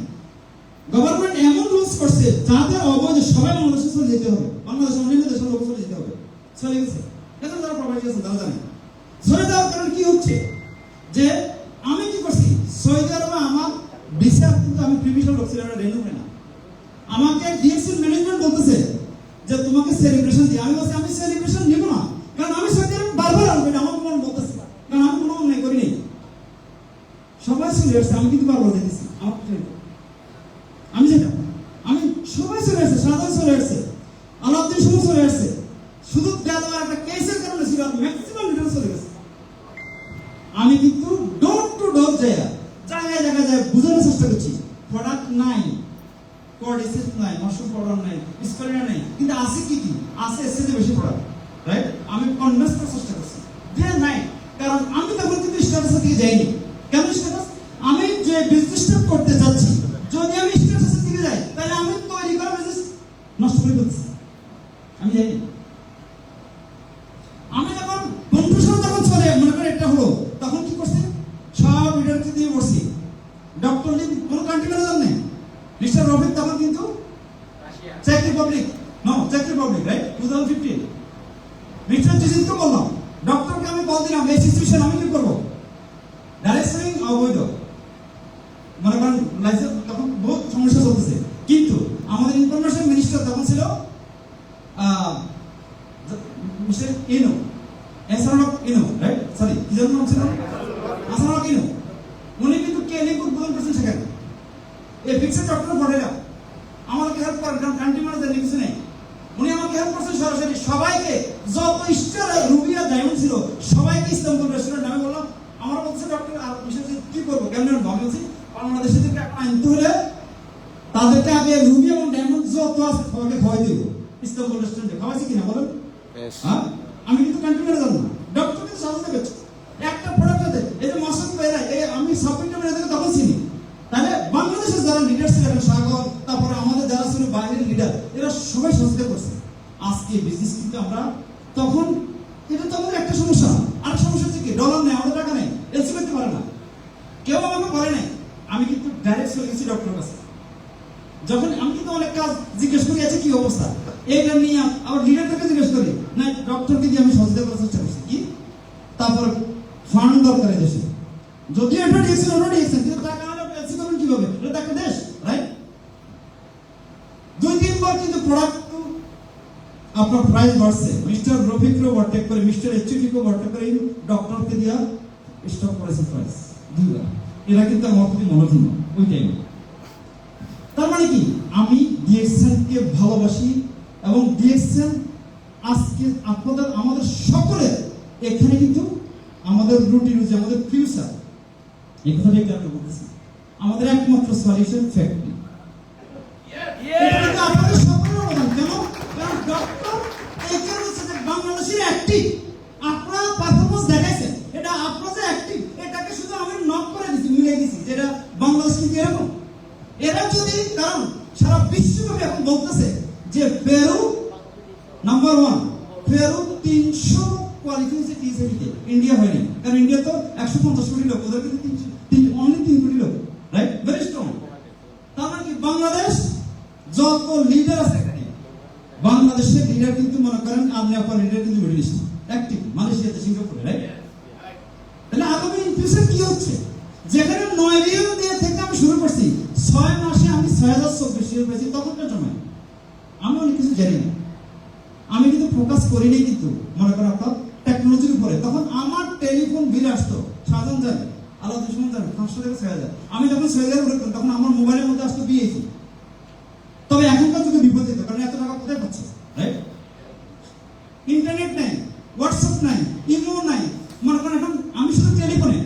গভর্নমেন্ট এমন রুলস করছে যাতে অবৈধ সবাই বাংলাদেশে চলে যেতে হবে, বাংলাদেশের অন্যান্য দেশের লোক চলে যেতে হবে, চলে গেছে। এখন যারা প্রবাসী আছেন তারা জানেন চলে যাওয়ার কারণে কি হচ্ছে, যে আমি কি করছি সৌদি আরবে আমার ভিসা, কিন্তু আমি প্রিভিশন লোক ছিলাম, রেনু না, আমাকে ডিএসএন ম্যানেজমেন্ট বলতেছে যে তোমাকে সেলিব্রেশন দিই। আমি বলছি আমি সেলিব্রেশন নিব না, কারণ আমি সৌদি আরব বারবার আসবো, আমার মন বলতেছে, কারণ আমি কোনো অন্যায় করিনি। সবাই চলে আসছে, আমি কিন্তু বারবার যেতেছি, আমি যেটা আমি সবাই চলে আসছে, সাধারণ চলে আসছে, আলাউদ্দিন শুভ চলে আসছে, শুধু দেওয়ার একটা কেসের কারণে ছিল, ম্যাক্সিমাম লিডার চলে গেছে। আমি কিন্তু ডোর টু ডোর জায়গায় জায়গায় বোঝানোর চেষ্টা করছি, প্রোডাক্ট নাই, কোয়ার্ডিসেট নাই, মাশরুম পাউডার নাই, স্কোয়ালিনা নাই, কিন্তু আছে কি আছে, এর চেয়ে বেশি প্রোডাক্ট, রাইট? আমি কনভিন্স করার চেষ্টা করছি যে নাই, কারণ আমি তখন কিন্তু স্ট্যাটাসের দিকে যাইনি। কেন স্ট্যাটাস? আমি যে বিজনেসটা করতে যাচ্ছি, যদি আমি স্ট্যাটাসের দিকে যাই তাহলে আমি তৈরি করা বিজনেস নষ্ট করে ফেলছি, আমি যাইনি। আমি যখন 15 সাল যখন চলে মনে করেন এটা হলো, তখন কি করছি, সব লিডারকে দিয়ে বসছি, ডক্টর লিম কোনো কান্ট্রি ম্যানেজার নেই, মিস্টার রফিক তখন কিন্তু চেক রিপাবলিক, রাইট? 2015 মিস্টার জিজিতকে বললাম, ডক্টরকে আমি বল দিলাম এই সিচুয়েশন আমি কি করবো, ডাইরেক্ট সেলিং অবৈধ, মনে করেন লাইসেন্স, তখন বহুত সমস্যা চলতেছে। কিন্তু আমাদের ইনফরমেশন মিনিস্টার তখন ছিল মিস্টার ইনো, রাইট? সরি কি যেন নাম ছিল, আসারক ইনো। উনি কিন্তু ক্লিনিক উদ্বোধন করছেন সেখানে, এই ফিক্সড ডক্টর পড়েরা আমাকে হেল্প করেন, কারণ কান্ট্রি ম্যানেজার কিছু নেই। উনি আমাকে হেল্প করছেন সরাসরি, সবাইকে যত স্টার রুবিয়া ডায়মন্ড ছিল সবাইকে ইস্তাম্বুল রেস্টুরেন্ট। আমি বললাম, আমার বলছে ডক্টর আর কি করবো, কেমন ভাবছি বাংলাদেশে থেকে আনতে হলে তাদেরকে আগে রুবি এবং ডায়মন্ড যত আছে সবাইকে খাওয়াই দিব ইস্তাম্বুল রেস্টুরেন্টে। খাওয়াইছি কিনা বলেন? হ্যাঁ, আমি কিন্তু কান্ট্রি ম্যানেজার না, ডক্টর কিন্তু সাহায্য করছে। একটা প্রোডাক্ট আছে, এই যে মাসুদ ভাইরা, এই আমি সাবমিটটা ম্যানেজারকে তখন চিনি। তাহলে বাংলাদেশের যারা লিডার ছিলেন, সাগর, তারপরে আমাদের যারা ছিল বাইরের লিডার, এরা সবাই সহযোগিতা করছে। আজকে বিজনেস কিন্তু আমরা তখন এটা তো আমাদের একটা সমস্যা। আর সমস্যা হচ্ছে কি, ডলার নেই, আমাদের টাকা নেই, এলসি করতে পারে না, কেউ আমাকে বলে নাই। আমি কিন্তু ডাইরেক্ট চলে গেছি ডক্টরের কাছে। যখন আমি কিন্তু অনেক কাজ জিজ্ঞেস করি আছে কি অবস্থা, এইটা নিয়ে আবার লিডারটাকে জিজ্ঞেস করি না, ডক্টরকে দিয়ে আমি সহযোগিতা করার চেষ্টা করছি কি। তারপর ফান্ড দরকার দেশে, যদিও এটা দিয়েছেন ওটা দিয়েছেন, কিন্তু টাকা হলে এলসি করবেন কিভাবে? এটা তো একটা দেশ, রাইট? 2-3 বার কিন্তু প্রোডাক্ট আপনার প্রাইস বাড়ছে, মিস্টার রফিককে ওভারটেক করে, মিস্টার এইচটিকে ওভারটেক করে ডক্টরকে দিয়া স্টক করেছে প্রাইস 2 বার। এরা কিন্তু আমার প্রতি মনোযোগ ওই টাইমে। তার মানে কি, আমি ডিএক্সএনকে ভালোবাসি এবং ডিএক্সএন আজকে আপনাদের আমাদের সকলের এখানে কিন্তু আমাদের রুটি রুজি, আমাদের ফিউচার, এই কথাটাই আমি বলতেছি। আমাদের একমাত্র সলিউশন ফ্যাক্টরি। এটা কিন্তু আপনাদের সকলের অবদান। কেন? কারণ ডক্টর এইখানে হচ্ছে যে বাংলাদেশের অ্যাক্টিভ, আপনারা পারফরমেন্স দেখাইছেন, এটা আপনারা যে অ্যাক্টিভ, এটাকে শুধু আমি নক করে দিছি, মিলে দিছি, যেটা বাংলাদেশ কিন্তু এরকম। এরা যদি, কারণ সারা বিশ্বব্যাপী এখন বলতেছে যে পেরু নাম্বার 1, পেরু 300 কোয়ালিফাই হয়েছে টি20তে, ইন্ডিয়া হয়নি। কারণ ইন্ডিয়া তো 150 কোটি লোক, ওদের কিন্তু 3 কোটি লোক, রাইট? Very strong. তার মানে কি, বাংলাদেশ যত লিডার আছে এখানে, বাংলাদেশের লিডার কিন্তু মনে করেন আপনি আপনার লিডার কিন্তু মিডল ইস্ট অ্যাক্টিভ, মালয়েশিয়াতে, সিঙ্গাপুরে, রাইট? তাহলে আগামী ফিউচার কি হচ্ছে, যেখানে 9 রিয়াল দিয়ে থেকে আমি শুরু করছি, 6 মাসে আমি 6024 রিয়াল পেয়েছি। তখনকার সময় আমি অনেক কিছু জানি না, আমি কিন্তু ফোকাস করিনি কিন্তু মনে করেন আপনার টেকনোলজির উপরে। তখন আমার টেলিফোন বিল আসতো, সাধারণ জানে, আলাদা দুশ্মন জানে, 500 থেকে 6000। আমি যখন 6000 করতাম তখন আমার মোবাইলের মধ্যে আসতো বিএসি। তবে এখনকার যুগে বিপরীত, কারণ এত টাকা কোথায় পাচ্ছে, রাইট? ইন্টারনেট নাই, হোয়াটসঅ্যাপ নাই, ইমো নাই, মনে করেন এখন আমি শুধু টেলিফোনে,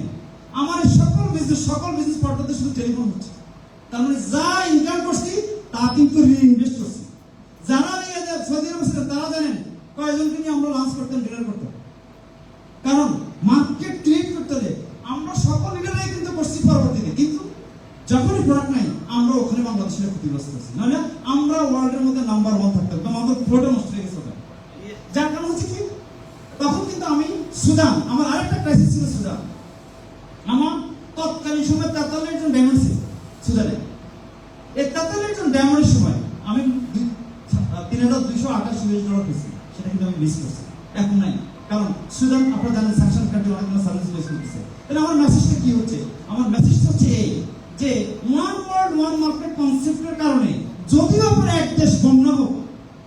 আমার সকল বিজনেস পার্টনারদের শুধু টেলিফোন হচ্ছে। তার মানে যা ইনকাম করছি তা কিন্তু রিইনভেস্ট করছি। যারা সৌদি আরবে ছিলেন তারা জানেন কয়েকজনকে নিয়ে আমরা লঞ্চ করতাম, ডিনার করতাম। কারণ মার্কেট ক্রিয়েট করতে হলে আমরা সকল লিডারাই কিন্তু করছি পরবর্তীতে, কিন্তু যখনই প্রোডাক্ট নাই আমরা ওখানে বাংলাদেশের ক্ষতিগ্রস্ত হচ্ছি। নাহলে আমরা ওয়ার্ল্ডের মধ্যে নাম্বার 1 থাকতাম, কারণ আমাদের ফ্লোটা নষ্ট হয়ে গেছে। যার কারণ হচ্ছে কি, তখন কিন্তু আমি সুদান, আমার আরেকটা ক্রাইসিস ছিল সুদান। আমার তৎকালীন সময় 43 জন ডায়মন্ড ছিল সুদানে। এই 43 জন ডায়মন্ডের সময় আমি 3228 ইউএস ডলার পেয়েছি, সেটা কিন্তু আমি মিস করছি, এখন নাই। কারণ সুদান আপনারা জানেন স্যাংশন কান্ট্রি, অনেকগুলো সার্ভিস বেস করতেছে। তাহলে আমার মেসেজটা কি হচ্ছে, আমার মেসেজটা হচ্ছে এই যে ওয়ান ওয়ার্ল্ড ওয়ান মার্কেট কনসেপ্টের কারণে যদিও আপনার এক দেশ বন্যা হোক,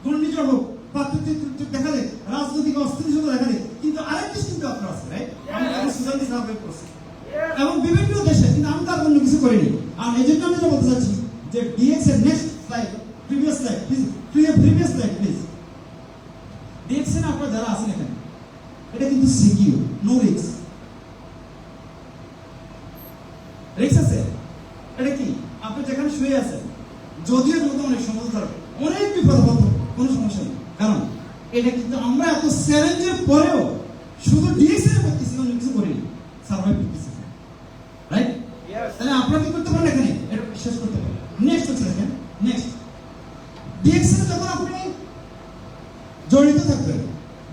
ঘূর্ণিঝড় হোক, প্রাকৃতিক দুর্যোগ দেখা দেয়, রাজনৈতিক অস্থিরতা দেখা দেয়, কিন্তু আরেক দেশ কিন্তু আপনার আছে, রাইট? আমি সুদান দিয়ে সার্ভে করছি এবং বিভিন্ন দেশে, কিন্তু আমি তার অন্য কিছু করিনি। আর এই জন্য আমি যেটা বলতে চাচ্ছি যে ডিএক্স এর next slide, previous slide please, previous slide please. DX এর আপনারা যারা আছেন এখানে, এটা কিন্তু সিকিউর, নো রিস্ক। রিস্ক আছে, এটা কি, আপনি যেখানে শুয়ে আছেন, যদিও এর মধ্যে অনেক সমস্যা থাকবে, অনেক বিপদ হবে, কোনো সমস্যা নেই। কারণ এটা কিন্তু আমরা এত চ্যালেঞ্জের পরেও শুধু ডিএক্স এর করতেছি, অন্য কিছু করিনি, সার্ভাইভ করতেছি, রাইট? তাহলে আপনারা কি করতে পারেন এখানে, এটা শেষ করতে পারেন। নেক্সট হচ্ছে দেখেন, নেক্সট ডিএক্স এর যখন আপনি জড়িত থাকবেন,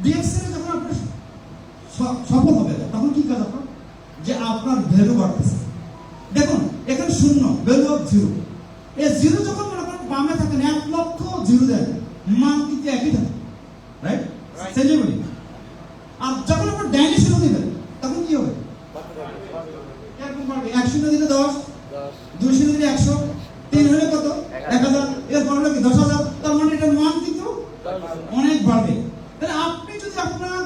ডিএক্স এর যখন আপনি সফল হবে, তখন কি কাজ আপনার, যে আপনার ভ্যালু বাড়তেছে। দেখুন এখানে 0, ভ্যালু অফ 0। এই 0 যখন মনে করেন বামে থাকেন, 1 লক্ষ 0 দেন, মান কিন্তু একই থাকে, রাইট? সেঞ্চুরি। আর যখন আপনার ডাইনে 0 দিবেন, তখন কি হবে, এরকম বাড়বে। 1 0 দিলে 10, 2 0 দিলে 100, 3 হলে কত, 1000, এরপর হলো কি 10000। তার মানে এটার মান কিন্তু অনেক বাড়বে। তাহলে আপনি যদি আপনার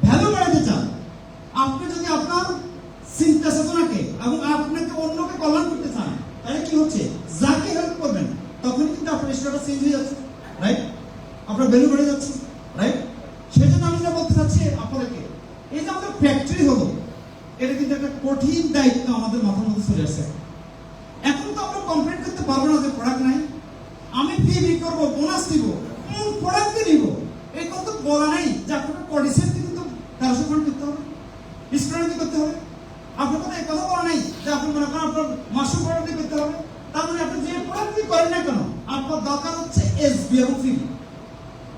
ভ্যালু বাড়াতে চান, আপনি যদি আপনার চিন্তা চেতনাকে এবং আপনাকে অন্যকে কল্যাণ করতে চান, তাহলে কি হচ্ছে, যাকে হেল্প করবেন তখন কিন্তু আপনার স্ট্যাটাস চেঞ্জ হয়ে যাচ্ছে, রাইট? আপনার ভ্যালু বেড়ে যাচ্ছে, রাইট? সেজন্য আমি যা বলতে চাচ্ছি আপনাদেরকে, এই যে আমাদের ফ্যাক্টরি হলো, এটা কিন্তু একটা কঠিন দায়িত্ব আমাদের মাথার মধ্যে চলে আসছে। এখন তো আমরা কমপ্লেন করতে পারবো না যে প্রোডাক্ট নাই, আমি ফি করবো, বোনাস দিব, কোন প্রোডাক্ট দিব, এই কথা বলা নাই যে আপনাকে কডিসেন্ট কিন্তু 1300 ফান্ড করতে হবে, স্টুডেন্ট করতে হবে। আপনার কথা এই কথা বলা নাই যে আপনি মনে করেন আপনার মাসুম প্রোডাক্ট করতে হবে। তার মানে আপনি যে প্রোডাক্ট করেন না কেন, আপনার দরকার হচ্ছে এসবি এবং ফি,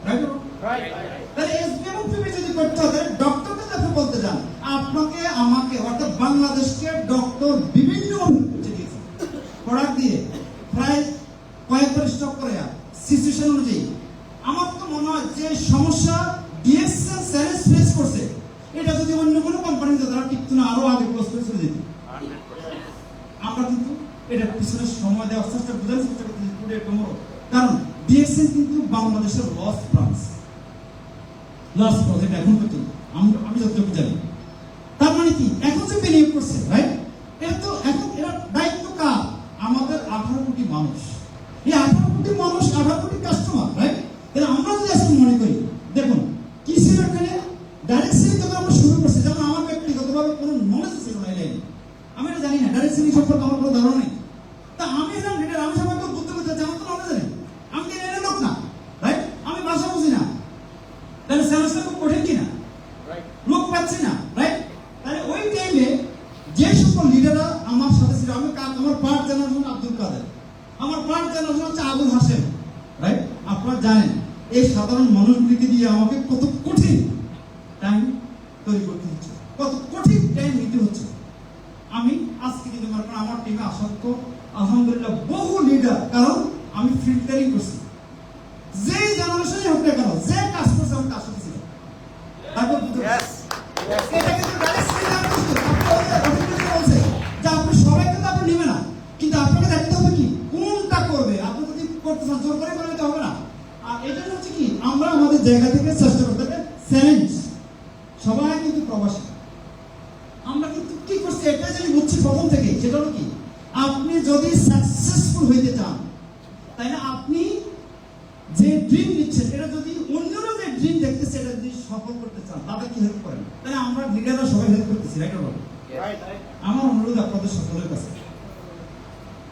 রাইট? তাহলে এসবি এবং পিবি যদি করতে হয় তাহলে ডক্টরকে আপনি বলতে যান আপনাকে আমাকে অর্থাৎ বাংলাদেশকে ডক্টর বিভিন্ন প্রোডাক্ট দিয়ে প্রায় কয়েকবার স্টক করে সিচুয়েশন অনুযায়ী আমার তো মনে হয় যে সমস্যা ডিএসএল স্যারেস ফেস করছে এটা যদি অন্য কোনো কোম্পানি তারা টিকতো না আরো আগে ক্লোজ করে চলে যেত আমরা কিন্তু এটা পিছনে সময় দেওয়ার চেষ্টা বোঝার চেষ্টা করতেছি টুডে টুমরো কারণ ডিএসএল কিন্তু বাংলাদেশের লস প্রজেক্ট এখন পর্যন্ত আমি যতটুকু জানি তার মানে কি এখন যে বিনিয়োগ করছে রাইট এটা তো এখন এরা দায়িত্ব কার আমাদের 18 কোটি মানুষ এই 18 কোটি মানুষ 18 কোটি কাস্টমার রাইট তাহলে আমরা যদি আজকে মনে করি দেখুন কি ছিল এখানে ডাইরেক্ট সেলিং যখন আমরা শুরু করছি যেমন আমার ব্যক্তিগতভাবে কোনো নলেজ ছিল না এই আমি এটা জানি না ডাইরেক্ট সেলিং সম্পর্কে আমার কোনো ধারণা নেই তা আমি এখানে লিডার আমি সবাইকে বুঝতে বুঝতে আমার তো নলেজ নেই আমি কি এর লোক না রাইট আমি ভাষা বুঝি না তাহলে সেলসটা খুব কঠিন কিনা লোক পাচ্ছি না রাইট তাহলে ওই টাইমে যে সকল লিডাররা আমার সাথে ছিল আমি আমার পার্ট জেনারেশন আব্দুল কাদের আমার পার্ট জেনারেশন হচ্ছে আবুল হাসেম রাইট আপনারা জানেন এই সাধারণ মানুষগুলিকে দিয়ে আমাকে কত কঠিন টাইম তৈরি করতে হচ্ছে কত কঠিন টাইম নিতে হচ্ছে আমি আজকে কিন্তু মনে করেন আমার টিমে আসার তো আলহামদুলিল্লাহ বহু লিডার কারণ আমি ফিল্টারিং করছি যে জেনারেশনে হোক না কেন যে কাজ করছে আমি তার সাথে ছিলাম তারপর এটা কিন্তু ডাইরেক্ট বলছে যে আপনি সবাইকে তো আপনি নেবে না কিন্তু আপনাকে দেখতে হবে কি কোনটা করবে আপনি যদি করতে চান জোর করে নিতে হবে না আর এটা হচ্ছে কি আমরা আমাদের জায়গা থেকে চেষ্টা করতে হবে চ্যালেঞ্জ সবাই কিন্তু প্রবাসী আমরা কিন্তু কি করছি এটা যদি বুঝছি প্রথম থেকে সেটা হলো কি আপনি যদি সাকসেসফুল হইতে চান তাই না আপনি যে ড্রিম নিচ্ছেন এটা যদি অন্যরা যে ড্রিম দেখতেছে এটা যদি সফল করতে চান তাদের কি হেল্প করেন তাহলে আমরা লিডাররা সবাই হেল্প করতেছি রাইট আমার অনুরোধ আপনাদের সকলের কাছে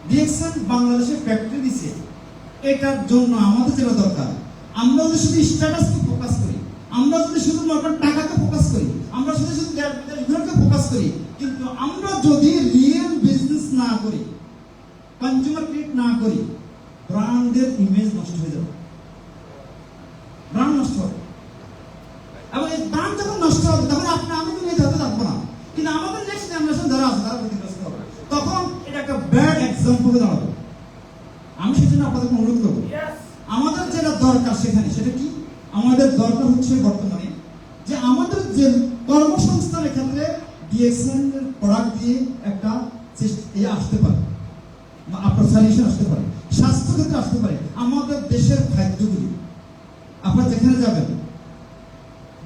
ডিএক্সএল বাংলাদেশে ফ্যাক্টরি দিছে এটার জন্য আমাদের যেটা দরকার আমরা যদি শুধু স্ট্যাটাসকে ফোকাস করি আমরা যদি শুধু মাত্র টাকাকে ফোকাস করি আমরা শুধু বিজনেসকে ফোকাস করি কিন্তু আমরা যদি রিয়েল বিজনেস না করি কনজিউমার ক্রিয়েট না করি ব্র্যান্ডের ইমেজ নষ্ট হয়ে যাবে ব্র্যান্ড নষ্ট হবে এবং এই ব্র্যান্ড যখন নষ্ট হবে তখন আপনি আমি তো নিয়ে যেতে থাকবো না কিন্তু আমাদের নেক্সট জেনারেশন যারা আছে তারা ক্ষতিগ্রস্ত হবে তখন এটা একটা ব্যাড এক্সাম্পল দাঁড়াবে আমি সেজন্য আপনাদের অনুরোধ করবো আমাদের যেটা দরকার সেখানে সেটা কি আমাদের দরকার হচ্ছে বর্তমানে যে আমাদের যে কর্মসংস্থানের ক্ষেত্রে ডিএক্সএল এর প্রোডাক্ট দিয়ে একটা আসতে পারে আপনার সলিউশন আসতে পারে স্বাস্থ্য ক্ষেত্রে আসতে পারে আমাদের দেশের খাদ্যগুলি আপনারা যেখানে যাবেন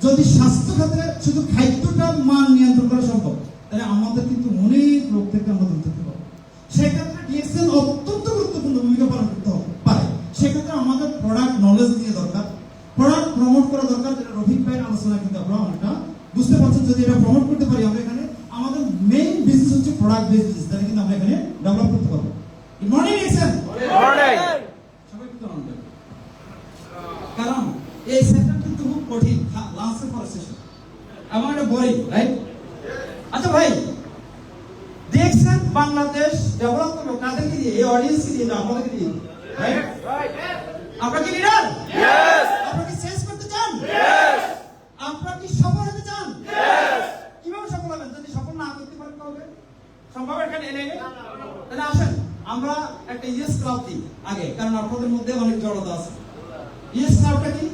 যদি স্বাস্থ্য ক্ষেত্রে শুধু খাদ্যটার মান নিয়ন্ত্রণ করা সম্ভব তাহলে আমাদের কিন্তু অনেক রোগ থেকে আমরা দূর থাকতে পারবো সেক্ষেত্রে ডিএক্সএল অত্যন্ত গুরুত্বপূর্ণ ভূমিকা পালন করতে পারে সেক্ষেত্রে আমাদের প্রোডাক্ট নলেজ নিয়ে দরকার প্রোডাক্ট প্রমোট করা দরকার যেটা রফিক ভাইয়ের আলোচনা কিন্তু আপনারা অনেকটা বুঝতে পারছেন যদি এটা প্রমোট করতে পারি আমরা এখানে আমাদের মেইন বিজনেস হচ্ছে প্রোডাক্ট বেসড বিজনেস তাহলে কিন্তু আমরা এখানে ডেভেলপ করতে পারবো গুড মর্নিং এক্সেল মর্নিং সবাই একটু আনন্দ কারণ এই সেকশন কিন্তু খুব কঠিন লাঞ্চের পর সেশন এবং এটা বোরিং রাইট আচ্ছা ভাই দেখছেন বাংলাদেশ ডেভেলপ করবে কাদেরকে দিয়ে এই অডিয়েন্সকে দিয়ে আপনাদেরকে দিয়ে রাইট আপনারা কি লিডার ইয়েস আপনারা কি সেলস করতে চান ইয়েস আপনারা কি সফল হতে চান ইয়েস কিভাবে সফল হবেন যদি সফল না করতে পারেন তাহলে সম্ভব এখানে এনে তাহলে আসেন আমরা একটা ইয়েস ক্লাব দিই আগে কারণ আপনাদের মধ্যে অনেক জড়তা আছে ইয়েস ক্লাবটা কি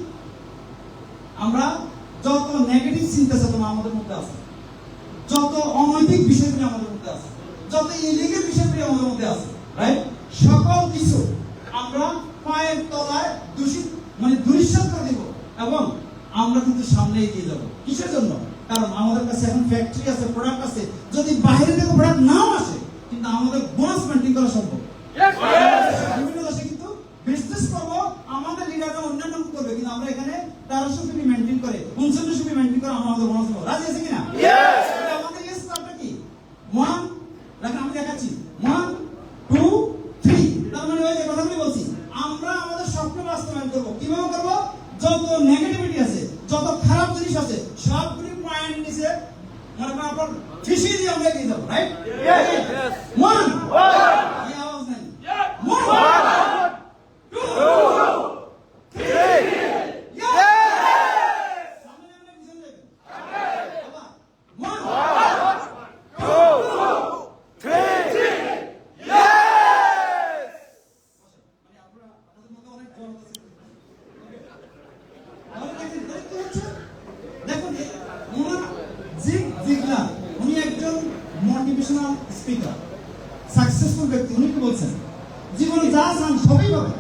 আমরা যত নেগেটিভ চিন্তা চেতনা আমাদের মধ্যে আছে যত অনৈতিক বিষয়গুলি আমাদের মধ্যে আছে যত ইলিগাল বিষয়গুলি আমাদের মধ্যে আছে রাইট সকল কিছু আমরা পায়ের তলায় দুরিশ্বাস করে দিব এবং আমরা কিন্তু সামনে এগিয়ে যাব কিসের জন্য কারণ আমাদের কাছে এখন ফ্যাক্টরি আছে প্রোডাক্ট আছে যদি বাইরে থেকে প্রোডাক্ট নাও আসে কিন্তু আমাদের বোনাস মেইনটেইন করা সম্ভব বিভিন্ন দেশে কিন্তু বিজনেস করবো আমাদের লিডাররা অন্যান্য করবে কিন্তু আমরা এখানে 1300 পিপি মেইনটেইন করে 3900 পিপি মেইনটেইন করে আমরা আমাদের বোনাস পাবো রাজি আছে কিনা আমাদের ইয়েস ক্লাবটা কি 1 দেখেন আমি দেখাচ্ছি 1 2 3 তার মানে ওই যে কথাগুলি বলছি আমরা আমাদের স্বপ্ন বাস্তবায়ন করব কিভাবে করব যত নেগেটিভিটি আছে যত খারাপ জিনিস আছে সবগুলি পয়েন্ট নিচে মনে করেন আপনার ফিশি দিয়ে আমরা এগিয়ে যাবো রাইট ইয়েস 1 1 এই আওয়াজ নাই 1 2 3 Yes! মোটিভেশনাল স্পিকার, সাকসেসফুল ব্যক্তি, উনি কি বলছেন? জীবনে যা চান সবই পাবে।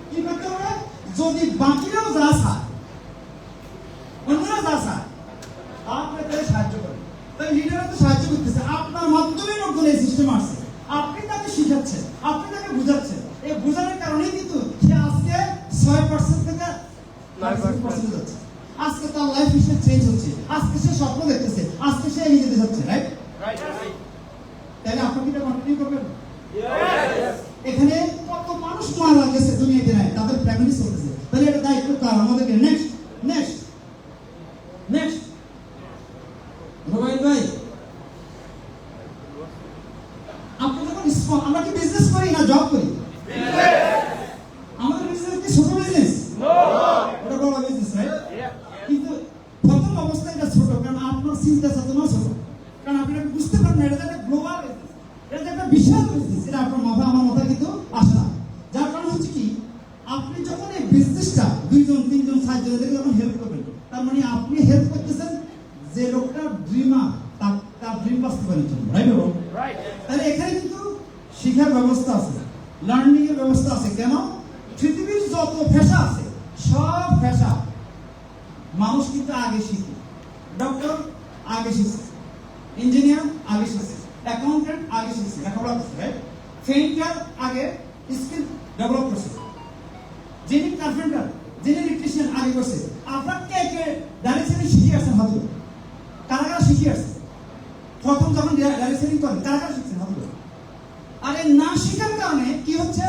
কি করতে হবে? যদি বাকিরাও যা চায়, অন্যরা যা চায়, আপনাকে সাহায্য করে। তাই লিডাররা তো সাহায্য করতেছে, আপনার মাধ্যমে লোকজন এই সিস্টেম আসছে। আপনি তাকে শিখাচ্ছেন, আপনি তাকে বুঝাচ্ছেন। এই বোঝানোর কারণেই কিন্তু সে আজকে 6% থেকে 9% যাচ্ছে। আজকে তার লাইফ স্টাইল চেঞ্জ হচ্ছে, আজকে সে স্বপ্ন দেখতেছে, আজকে সে এগিয়ে যেতে যাচ্ছে, রাইট? তাহলে আপনি কি এটা কন্টিনিউ করবেন? এখানে কত মানুষ মারা গেছে দুনিয়াতে নাই, তাদের প্রেগন্যান্সি চলতেছে। তাহলে এটা দায়িত্ব কার? আমাদেরকে। নেক্সট রোবাইন ভাই, আপনি যখন আমরা কি বিজনেস করি না জব করি? আমাদের বিজনেস কি ছোট বিজনেস? ওটা বড় বিজনেস, রাইট? কিন্তু প্রথম অবস্থায় এটা ছোট, কারণ আপনার চিন্তা চেতনা ছোট, কারণ আপনি এটা বুঝতে পারেন না এটা একটা গ্লোবাল বিজনেস, এটা একটা বিশাল বিজনেস। এটা আপনার মাথা আমার মাথা কিন্তু আসে না। যার কারণ হচ্ছে কি, আপনি যখন এই বিজনেসটা 2 জন 3 জন 4 জনদের যখন হেল্প করবেন, তার মানে আপনি হেল্প করতেছেন যে লোকটা ড্রিমার, তার ড্রিম বাস্তবায়নের জন্য, রাইট? তাহলে এখানে কিন্তু শিক্ষার ব্যবস্থা আছে, লার্নিং এর ব্যবস্থা আছে। কেন? পৃথিবীর যত পেশা আছে সব পেশা মানুষ কিন্তু আগে শিখে। ডক্টর আগে শিখছে, ইঞ্জিনিয়ার আগে শিখছে, অ্যাকাউন্টেন্ট আগে শিখছে, লেখাপড়া করছে, রাইট? পেইন্টার আগে স্কিল ডেভেলপ করছে, যিনি কার্পেন্টার, যিনি ইলেকট্রিশিয়ান আগে করছে। আপনার কে ডাইরেকশন শিখে আসছেন? হাত তুলে। কারা শিখে আসছে? প্রথম যখন ডাইরেকশন করেন কারা শিখছেন? হাত তুলে। আর এই না শেখার কারণে কি হচ্ছে?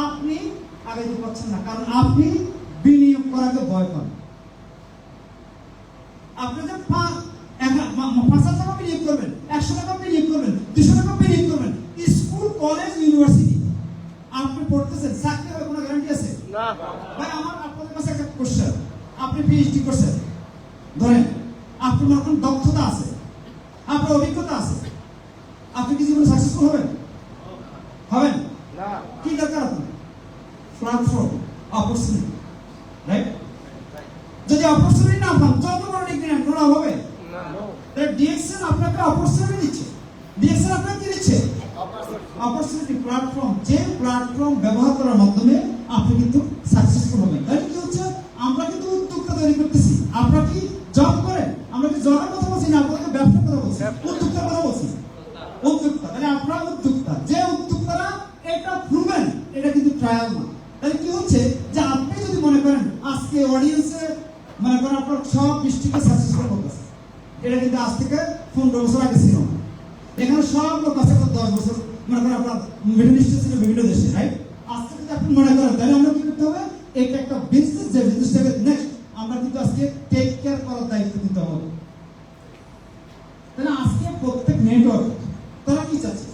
আপনি আগে যেতে পারছেন না, কারণ আপনি বিনিয়োগ করাকে ভয় করেন। আপনি যে 5,000 টাকা বিনিয়োগ করবেন, 100 টাকা বিনিয়োগ করবেন, 200 টাকা বিনিয়োগ করবেন, স্কুল কলেজ ইউনিভার্সিটি আপনি পড়তেছেন, চাকরি হবে কোনো গ্যারান্টি আছে? না। ভাই আমার আপনাদের কাছে একটা কোশ্চেন, আপনি পিএইচডি করছেন, ধরেন আপনার এখন দক্ষতা আছে, আপনার অভিজ্ঞতা আছে, আপনি কি জীবনে সাকসেসফুল হবেন? না। কি দরকার আপনার? Platform, opportunity, right? যদি অপরচুনিটি না পান, যত বড় ডিগ্রি নেন, কোনো হবে না। তাহলে ডিএক্সএন আপনাকে অপরচুনিটি দিচ্ছে। ডিএক্সএন আপনাকে কি দিচ্ছে? Opportunity, platform. যে প্ল্যাটফর্ম ব্যবহার করার মাধ্যমে আপনি কিন্তু সাকসেসফুল হবেন। তাহলে কি হচ্ছে? আমরা কিন্তু উদ্যোক্তা তৈরি করতেছি। আমরা কি জব করেন? আমরা কি জবের কথা বলছি না, আপনাকে ব্যবসার কথা বলছি, উদ্যোক্তার কথা বলছি। উদ্যোক্তা, তাহলে আপনারা উদ্যোক্তা। যে উদ্যোক্তারা এটা প্রুভেন, এটা কিন্তু ট্রায়াল না। তাহলে কি হচ্ছে যে আপনি যদি মনে করেন আজকে অডিয়েন্সে মনে করেন আপনার সব ডিস্ট্রিক্টে সাকসেসফুল হতেছে, এটা কিন্তু আজ থেকে 15 বছর আগে ছিল না। এখানে সব লোক আছে 10 বছর, মনে করেন আপনার মিডল ইস্টে ছিল বিভিন্ন দেশে, রাইট? আজকে যদি আপনি মনে করেন, তাহলে আমরা কি করতে হবে? এটা একটা বিজনেস, যে বিজনেসটাকে নেক্সট আমরা কিন্তু আজকে টেক কেয়ার করার দায়িত্ব কিন্তু আমাদের। তাহলে আজকে প্রত্যেক নেটওয়ার্ক তারা কি চাচ্ছে?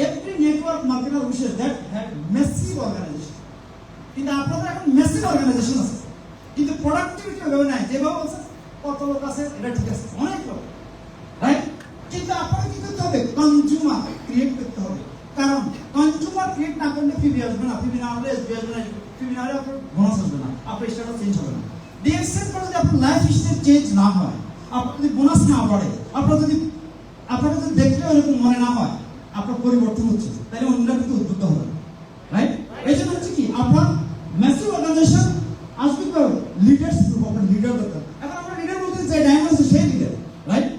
Every network marketer wishes that have massive organisation. কিন্তু আপনাদের এখন মেসিভ অর্গানাইজেশন আছে, কিন্তু প্রোডাক্টিভিটি ভাবে নাই। যেভাবে বলছে কত লোক আছে, এটা ঠিক আছে, অনেক লোক, রাইট? কিন্তু আপনাকে কি করতে হবে? কনজিউমার ক্রিয়েট করতে হবে। কারণ কনজিউমার ক্রিয়েট না করলে পিবি আসবে না, পিবি না হলে এসবি আসবে না, পিবি না হলে আপনার বোনাস আসবে না, আপনার স্ট্যাটাস চেঞ্জ হবে না। ডিএক্সএন করে যদি আপনার লাইফ স্টাইল চেঞ্জ না হয়, আপনার যদি বোনাস না বাড়ে, আপনাকে যদি দেখলে এরকম মনে না হয় আপনার পরিবর্তন হচ্ছে, তাহলে অন্যরা কিন্তু উদ্বুদ্ধ হবে, রাইট? এই জন্য হচ্ছে কি, আপনার ম্যাসিভ অর্গানাইজেশন আসবে তো লিডার্স গ্রুপ, আপনার লিডার দরকার। এখন আমরা লিডার বলতে যে ডায়মন্ড আছে সেই লিডার, রাইট?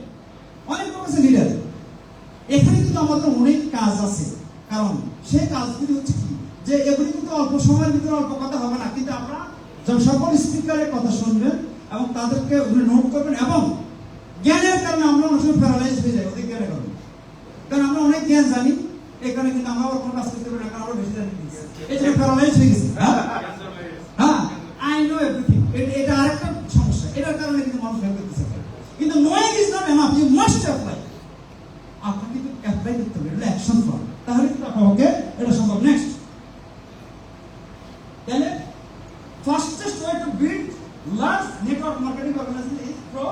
অনেক লোক আছে লিডার। এখানে কিন্তু আমাদের অনেক কাজ আছে, কারণ সেই কাজগুলি হচ্ছে কি, যে এগুলি কিন্তু অল্প সময়ের ভিতরে অল্প কথা হবে না, কিন্তু আপনারা যখন সকল স্পিকারের কথা শুনবেন এবং তাদেরকে নোট করবেন, এবং জ্ঞানের কারণে আমরা অনেক সময় প্যারালাইজ হয়ে যাই ওদের জ্ঞানের কারণে। কারণ আমরা অনেক জ্ঞান জানি, এখানে কিন্তু আমরা আবার কোনো কাজ করতে পারি না, কারণ আমরা বেশি জানি, এই জন্য প্যারালাইজ হয়ে গেছি। হ্যাঁ, আই নো এভরিথিং, এটা আরেকটা সমস্যা। এটার কারণে কিন্তু মানুষ ফেল করতেছে। কিন্তু knowing is not enough, you must apply. আপনাকে কিন্তু অ্যাপ্লাই করতে হবে, এটা অ্যাকশন ফর্ম, তাহলে কিন্তু আপনাকে এটা সম্ভব। নেক্সট, তাহলে fastest way to build large network marketing organisation is through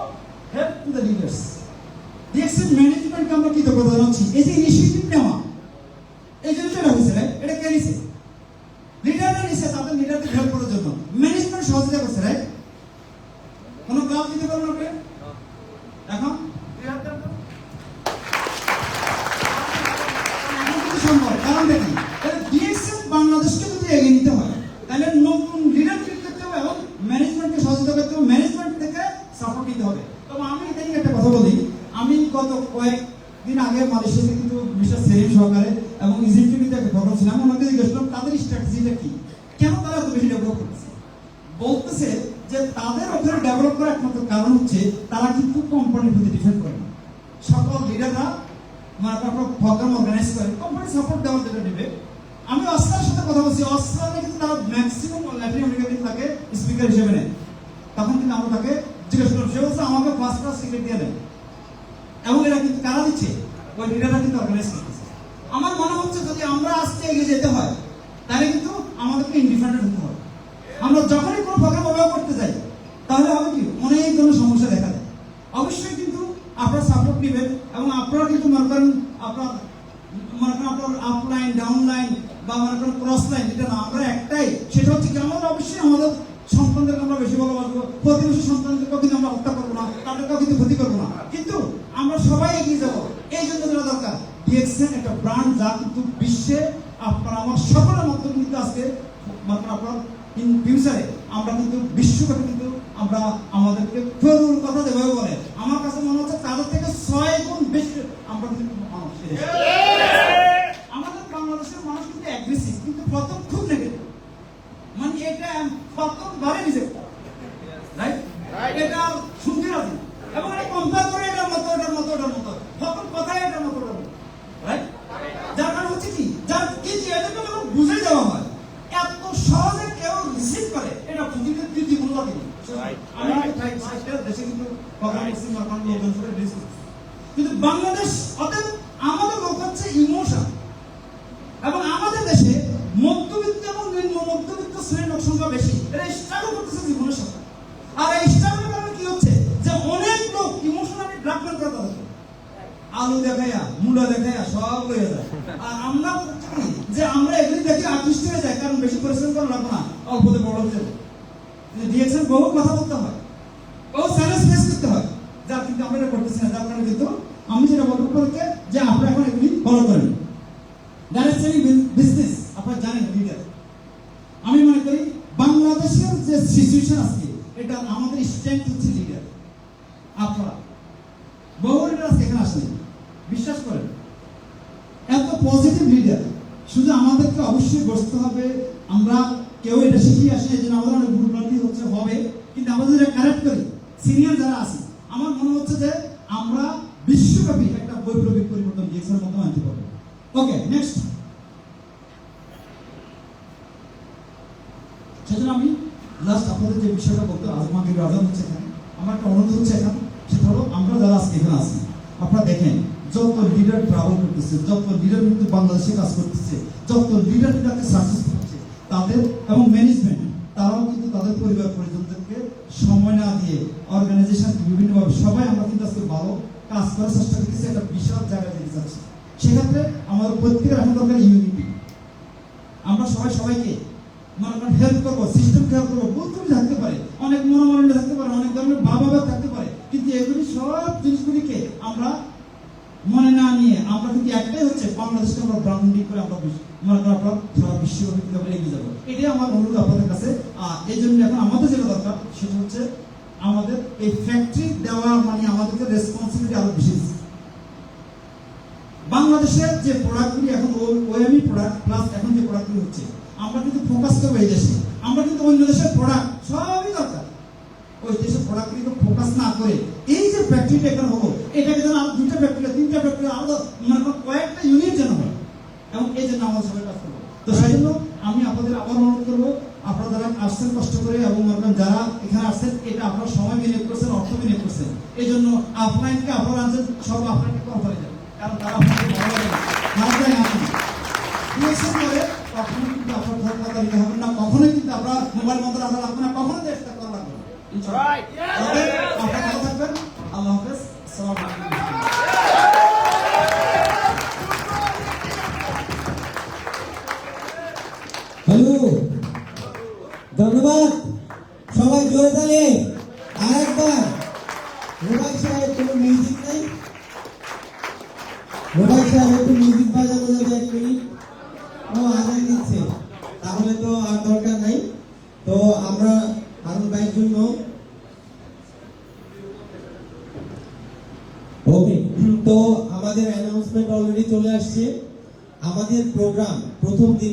help to the leaders. DXN ম্যানেজমেন্টকে আমরা কৃতজ্ঞতা জানাচ্ছি, এই যে ইনিশিয়েটিভ নেওয়া, এই জন্য এটা হয়েছে, রাইট? এটা কে নিছে? লিডাররা নিছে, তাদের লিডারদের হেল্প করার জন্য। ম্যানেজমেন্ট সহযোগিতা করছে, রাইট? কোনো ক্লাব দিতে পারবেন আপনি এখন? কয়েকদিন আগে মালয়েশিয়াতে কিন্তু মিস্টার সেলিম সহকারে এবং ইজিপ্টে কিন্তু একটা প্রোগ্রাম ছিল, আমি ওনাকে জিজ্ঞেস করলাম তাদের স্ট্র্যাটেজিটা কি, কেন তারা এত বেশি ডেভেলপ করতেছে। বলতেছে যে তাদের ওখানে ডেভেলপ করার একমাত্র কারণ হচ্ছে তারা কিন্তু কোম্পানির প্রতি ডিপেন্ড করে না। সকল লিডাররা মানে প্রোগ্রাম অর্গানাইজ করে, কোম্পানি সাপোর্ট দেওয়ার জন্য নেবে। আমি অস্ট্রেলিয়ার সাথে কথা বলছি, অস্ট্রেলিয়া কিন্তু তারা ম্যাক্সিমাম ল্যাটিন আমেরিকা কিন্তু তাকে স্পিকার হিসেবে নেয়। তখন কিন্তু আমরা তাকে জিজ্ঞেস করলাম, সে বলছে আমাকে ফার্স্ট ক্লাস টিকিট দিয়ে দেন, এবং এরা কিন্তু কারা দিচ্ছে, ওই লিডাররা কিন্তু অর্গানাইজ করতেছে। আমার মনে হচ্ছে যদি আমরা আজকে এগিয়ে যেতে হয় তাহলে কিন্তু আমাদেরকে ইন্ডিপেন্ডেন্ট হতে হবে। আমরা যখনই কোনো প্রোগ্রাম ব্যবহার করতে যাই তাহলে হবে কি অনেক ধরনের সমস্যা দেখা দেয়। অবশ্যই কিন্তু আপনারা সাপোর্ট নেবেন এবং আপনারা কিন্তু মনে করেন আপনার আপলাইন ডাউনলাইন বা মনে করেন ক্রস লাইন, এটা না, আমরা একটাই, সেটা হচ্ছে কি আমরা অবশ্যই আমাদের সন্তানদেরকে আমরা বেশি ভালোবাসবো, প্রতিবেশী সন্তানদেরকেও কিন্তু আমরা হত্যা করবো না, তাদেরকেও কিন্তু ক্ষতি করবো না, কিন্তু আমরা সবাই এগিয়ে যাবো। এই জন্য যেটা দরকার, ডিএক্সএন একটা ব্র্যান্ড যা কিন্তু বিশ্বে আপনার আমার সকলের মাধ্যমে কিন্তু আজকে আপনার ইন ফিউচারে আমরা কিন্তু বিশ্বব্যাপী কিন্তু আমরা আমাদেরকে ফেরুর কথা যেভাবে বলে, আমার কাছে মনে হচ্ছে তাদের থেকে 6 গুণ বেশি আমরা কিন্তু মানুষ। আমাদের বাংলাদেশের মানুষ কিন্তু অ্যাগ্রেসিভ, কিন্তু প্রথম খুব নেগেটিভ, মানে এটা প্রথম বারে রিজেক্ট, রাইট, এটা শুনতে রাজি এবং এটা কম্পেয়ার করে এটার মতো প্রথম কথাই এটার মতো, রাইট। যার কারণ হচ্ছে কি, যার কি এটাকে যখন বুঝে যাওয়া হয় এত সহজে কেউ রিসিভ করে, এটা পৃথিবীর তৃতীয় কোনো জাতি নেই। আমি দেশে কিন্তু কিন্তু বাংলাদেশ, অতএব আমাদের লোক হচ্ছে ইমোশন, এবং আমাদের দেশে মধ্যবিত্ত এবং নিম্ন মধ্যবিত্ত শ্রেণীর লোক সংখ্যা বেশি, এরা স্ট্রাগল করতেছে জীবনের সাথে। আর এই স্ট্রাগলের কারণে কি হচ্ছে যে অনেক লোক ইমোশনালি ব্ল্যাকমেল করে তাদেরকে, আলু দেখাইয়া মুড়া দেখাইয়া সব হয়ে যায়। আর আমরা যে আমরা এগুলি দেখে আকৃষ্ট হয়ে যায়, কারণ বেশি পরিশ্রম করা লাগবে না, অল্পতে বড় হয়ে যাবে। ডিএক্সএন বহু কথা বলতে হয়, বহু চ্যালেঞ্জ ফেস করতে হয়, যার কিন্তু আমরা এটা করতেছি না। যার কারণে কিন্তু আমি যেটা বলবো আপনাদেরকে যে আপনারা এখন এগুলি ফলো করেন। ডাইরেক্টলি বিজনেস আপনারা জানেন লিডার, আমি মনে করি বাংলাদেশের যে সিচুয়েশন আছে এটা আমাদের স্ট্রেংথ হচ্ছে লিডার। আপনারা বহু লিডার আছে এখানে আসেন, বিশ্বাস করেন এত পজিটিভ লিডার, শুধু আমাদেরকে অবশ্যই বসতে হবে। আমরা কেউ এটা শিখিয়ে আসি, এই জন্য আমাদের অনেক ভুল ভ্রান্তি হচ্ছে হবে, কিন্তু আমাদের এটা কারেক্ট করি। সিনিয়র যারা আছে, আমার মনে হচ্ছে যে আমরা বিশ্বব্যাপী একটা বৈপ্লবিক পরিবর্তন ডিএক্সএনের মাধ্যমে আনতে পারবো। ওকে, নেক্সট। সেজন্য আমি লাস্ট আপনাদের যে বিষয়টা বলতে আমাকে আজান হচ্ছে এখানে, আমার একটা অনুরোধ হচ্ছে এখানে, সেটা হলো আমরা যারা আজকে এখানে আছি, আপনারা দেখেন যত লিডার ট্রাভেল করতেছে, যত লিডার কিন্তু বাংলাদেশে কাজ করতেছে, যত লিডার কিন্তু সাকসেসফুল হচ্ছে, তাদের এবং ম্যানেজমেন্ট তারাও কিন্তু তাদের পরিবার পরিজনদেরকে সময় না দিয়ে অর্গানাইজেশন বিভিন্নভাবে সবাই আমরা কিন্তু আজকে ভালো কাজ করার চেষ্টা করতেছি, একটা বিশাল জায়গায় যেতে চাচ্ছি। সেক্ষেত্রে আমাদের প্রত্যেকের এখন দরকার ইউনিটি। আমরা সবাই সবাইকে মনে করেন হেল্প করবো, সিস্টেমকে হেল্প করবো, বুদ্ধি থাকতে পারে, অনেক মনোমালিন্য থাকতে পারে, অনেক ধরনের ভাবাভাব থাকতে পারে, কিন্তু এগুলি সব জিনিসগুলিকে আমরা মনে না নিয়ে আমরা কিন্তু একটাই হচ্ছে বাংলাদেশকে আমরা ব্র্যান্ডিং করে আমরা মনে করেন আপনার সারা বিশ্বব্যাপী কিন্তু আমরা এগিয়ে যাবো। এটাই আমার অনুরোধ আপনাদের কাছে। আর এই জন্য এখন আমাদের যেটা দরকার সেটা হচ্ছে আমাদের এই ফ্যাক্টরি দেওয়া, মানে আমাদেরকে রেসপন্সিবিলিটি আরো বেশি দিচ্ছে। বাংলাদেশের যে প্রোডাক্টগুলি এখন ওএমই প্রোডাক্ট প্লাস এখন যে প্রোডাক্টগুলি হচ্ছে, আমরা কিন্তু ফোকাস করবো এই দেশে। আমরা কিন্তু অন্য দেশের প্রোডাক্ট সবই দরকার, ওই দেশের প্রোডাক্টগুলিকে ফোকাস না করে এই যে ফ্যাক্টরিটা এখানে হলো, এটাকে যেন আরো 2টা ফ্যাক্টরি 3টা ফ্যাক্টরি আরো মানে কয়েকটা ইউনিট যেন হয়, এবং এই জন্য আমাদের সবাই কাজ করবো। তো সেই জন্য আমি আপনাদের আবার অনুরোধ করবো, আপনারা যারা আসছেন কষ্ট করে এবং যারা এখানে আসছেন, এটা আপনারা সময় বিনিয়োগ করছেন, অর্থ বিনিয়োগ করছেন, এই জন্য অফলাইনকে আপনারা আনছেন, সব অফলাইনকে কোম্পানি যাবে, কারণ তারা আপনাকে ভালো লাগে ভালো যায় না করে কখনো কিন্তু আপনার ধর্মতা দিতে হবে না, কখনোই কিন্তু আমরা মোবাইল বন্ধ রাখা লাগবে না, কখনো চেষ্টা করা লাগবে না। আপনারা ভালো থাকবেন, আল্লাহ হাফেজ, আসসালামু আলাইকুম। হ্যালো, ধন্যবাদ সবাই, জোরে তালে আরেকবার। মোবাইল সাহেব কোনো মিউজিক নেই, মোবাইল সাহেব একটু মিউজিক বাজানো যাবে 1 মিনিট। ও আজান দিচ্ছে, তাহলে তো আর দরকার নাই। তো আমরা হারুন ভাইয়ের জন্য ওকে, তো আমাদের অ্যানাউন্সমেন্ট অলরেডি চলে আসছে। আমাদের প্রোগ্রাম প্রথম দিন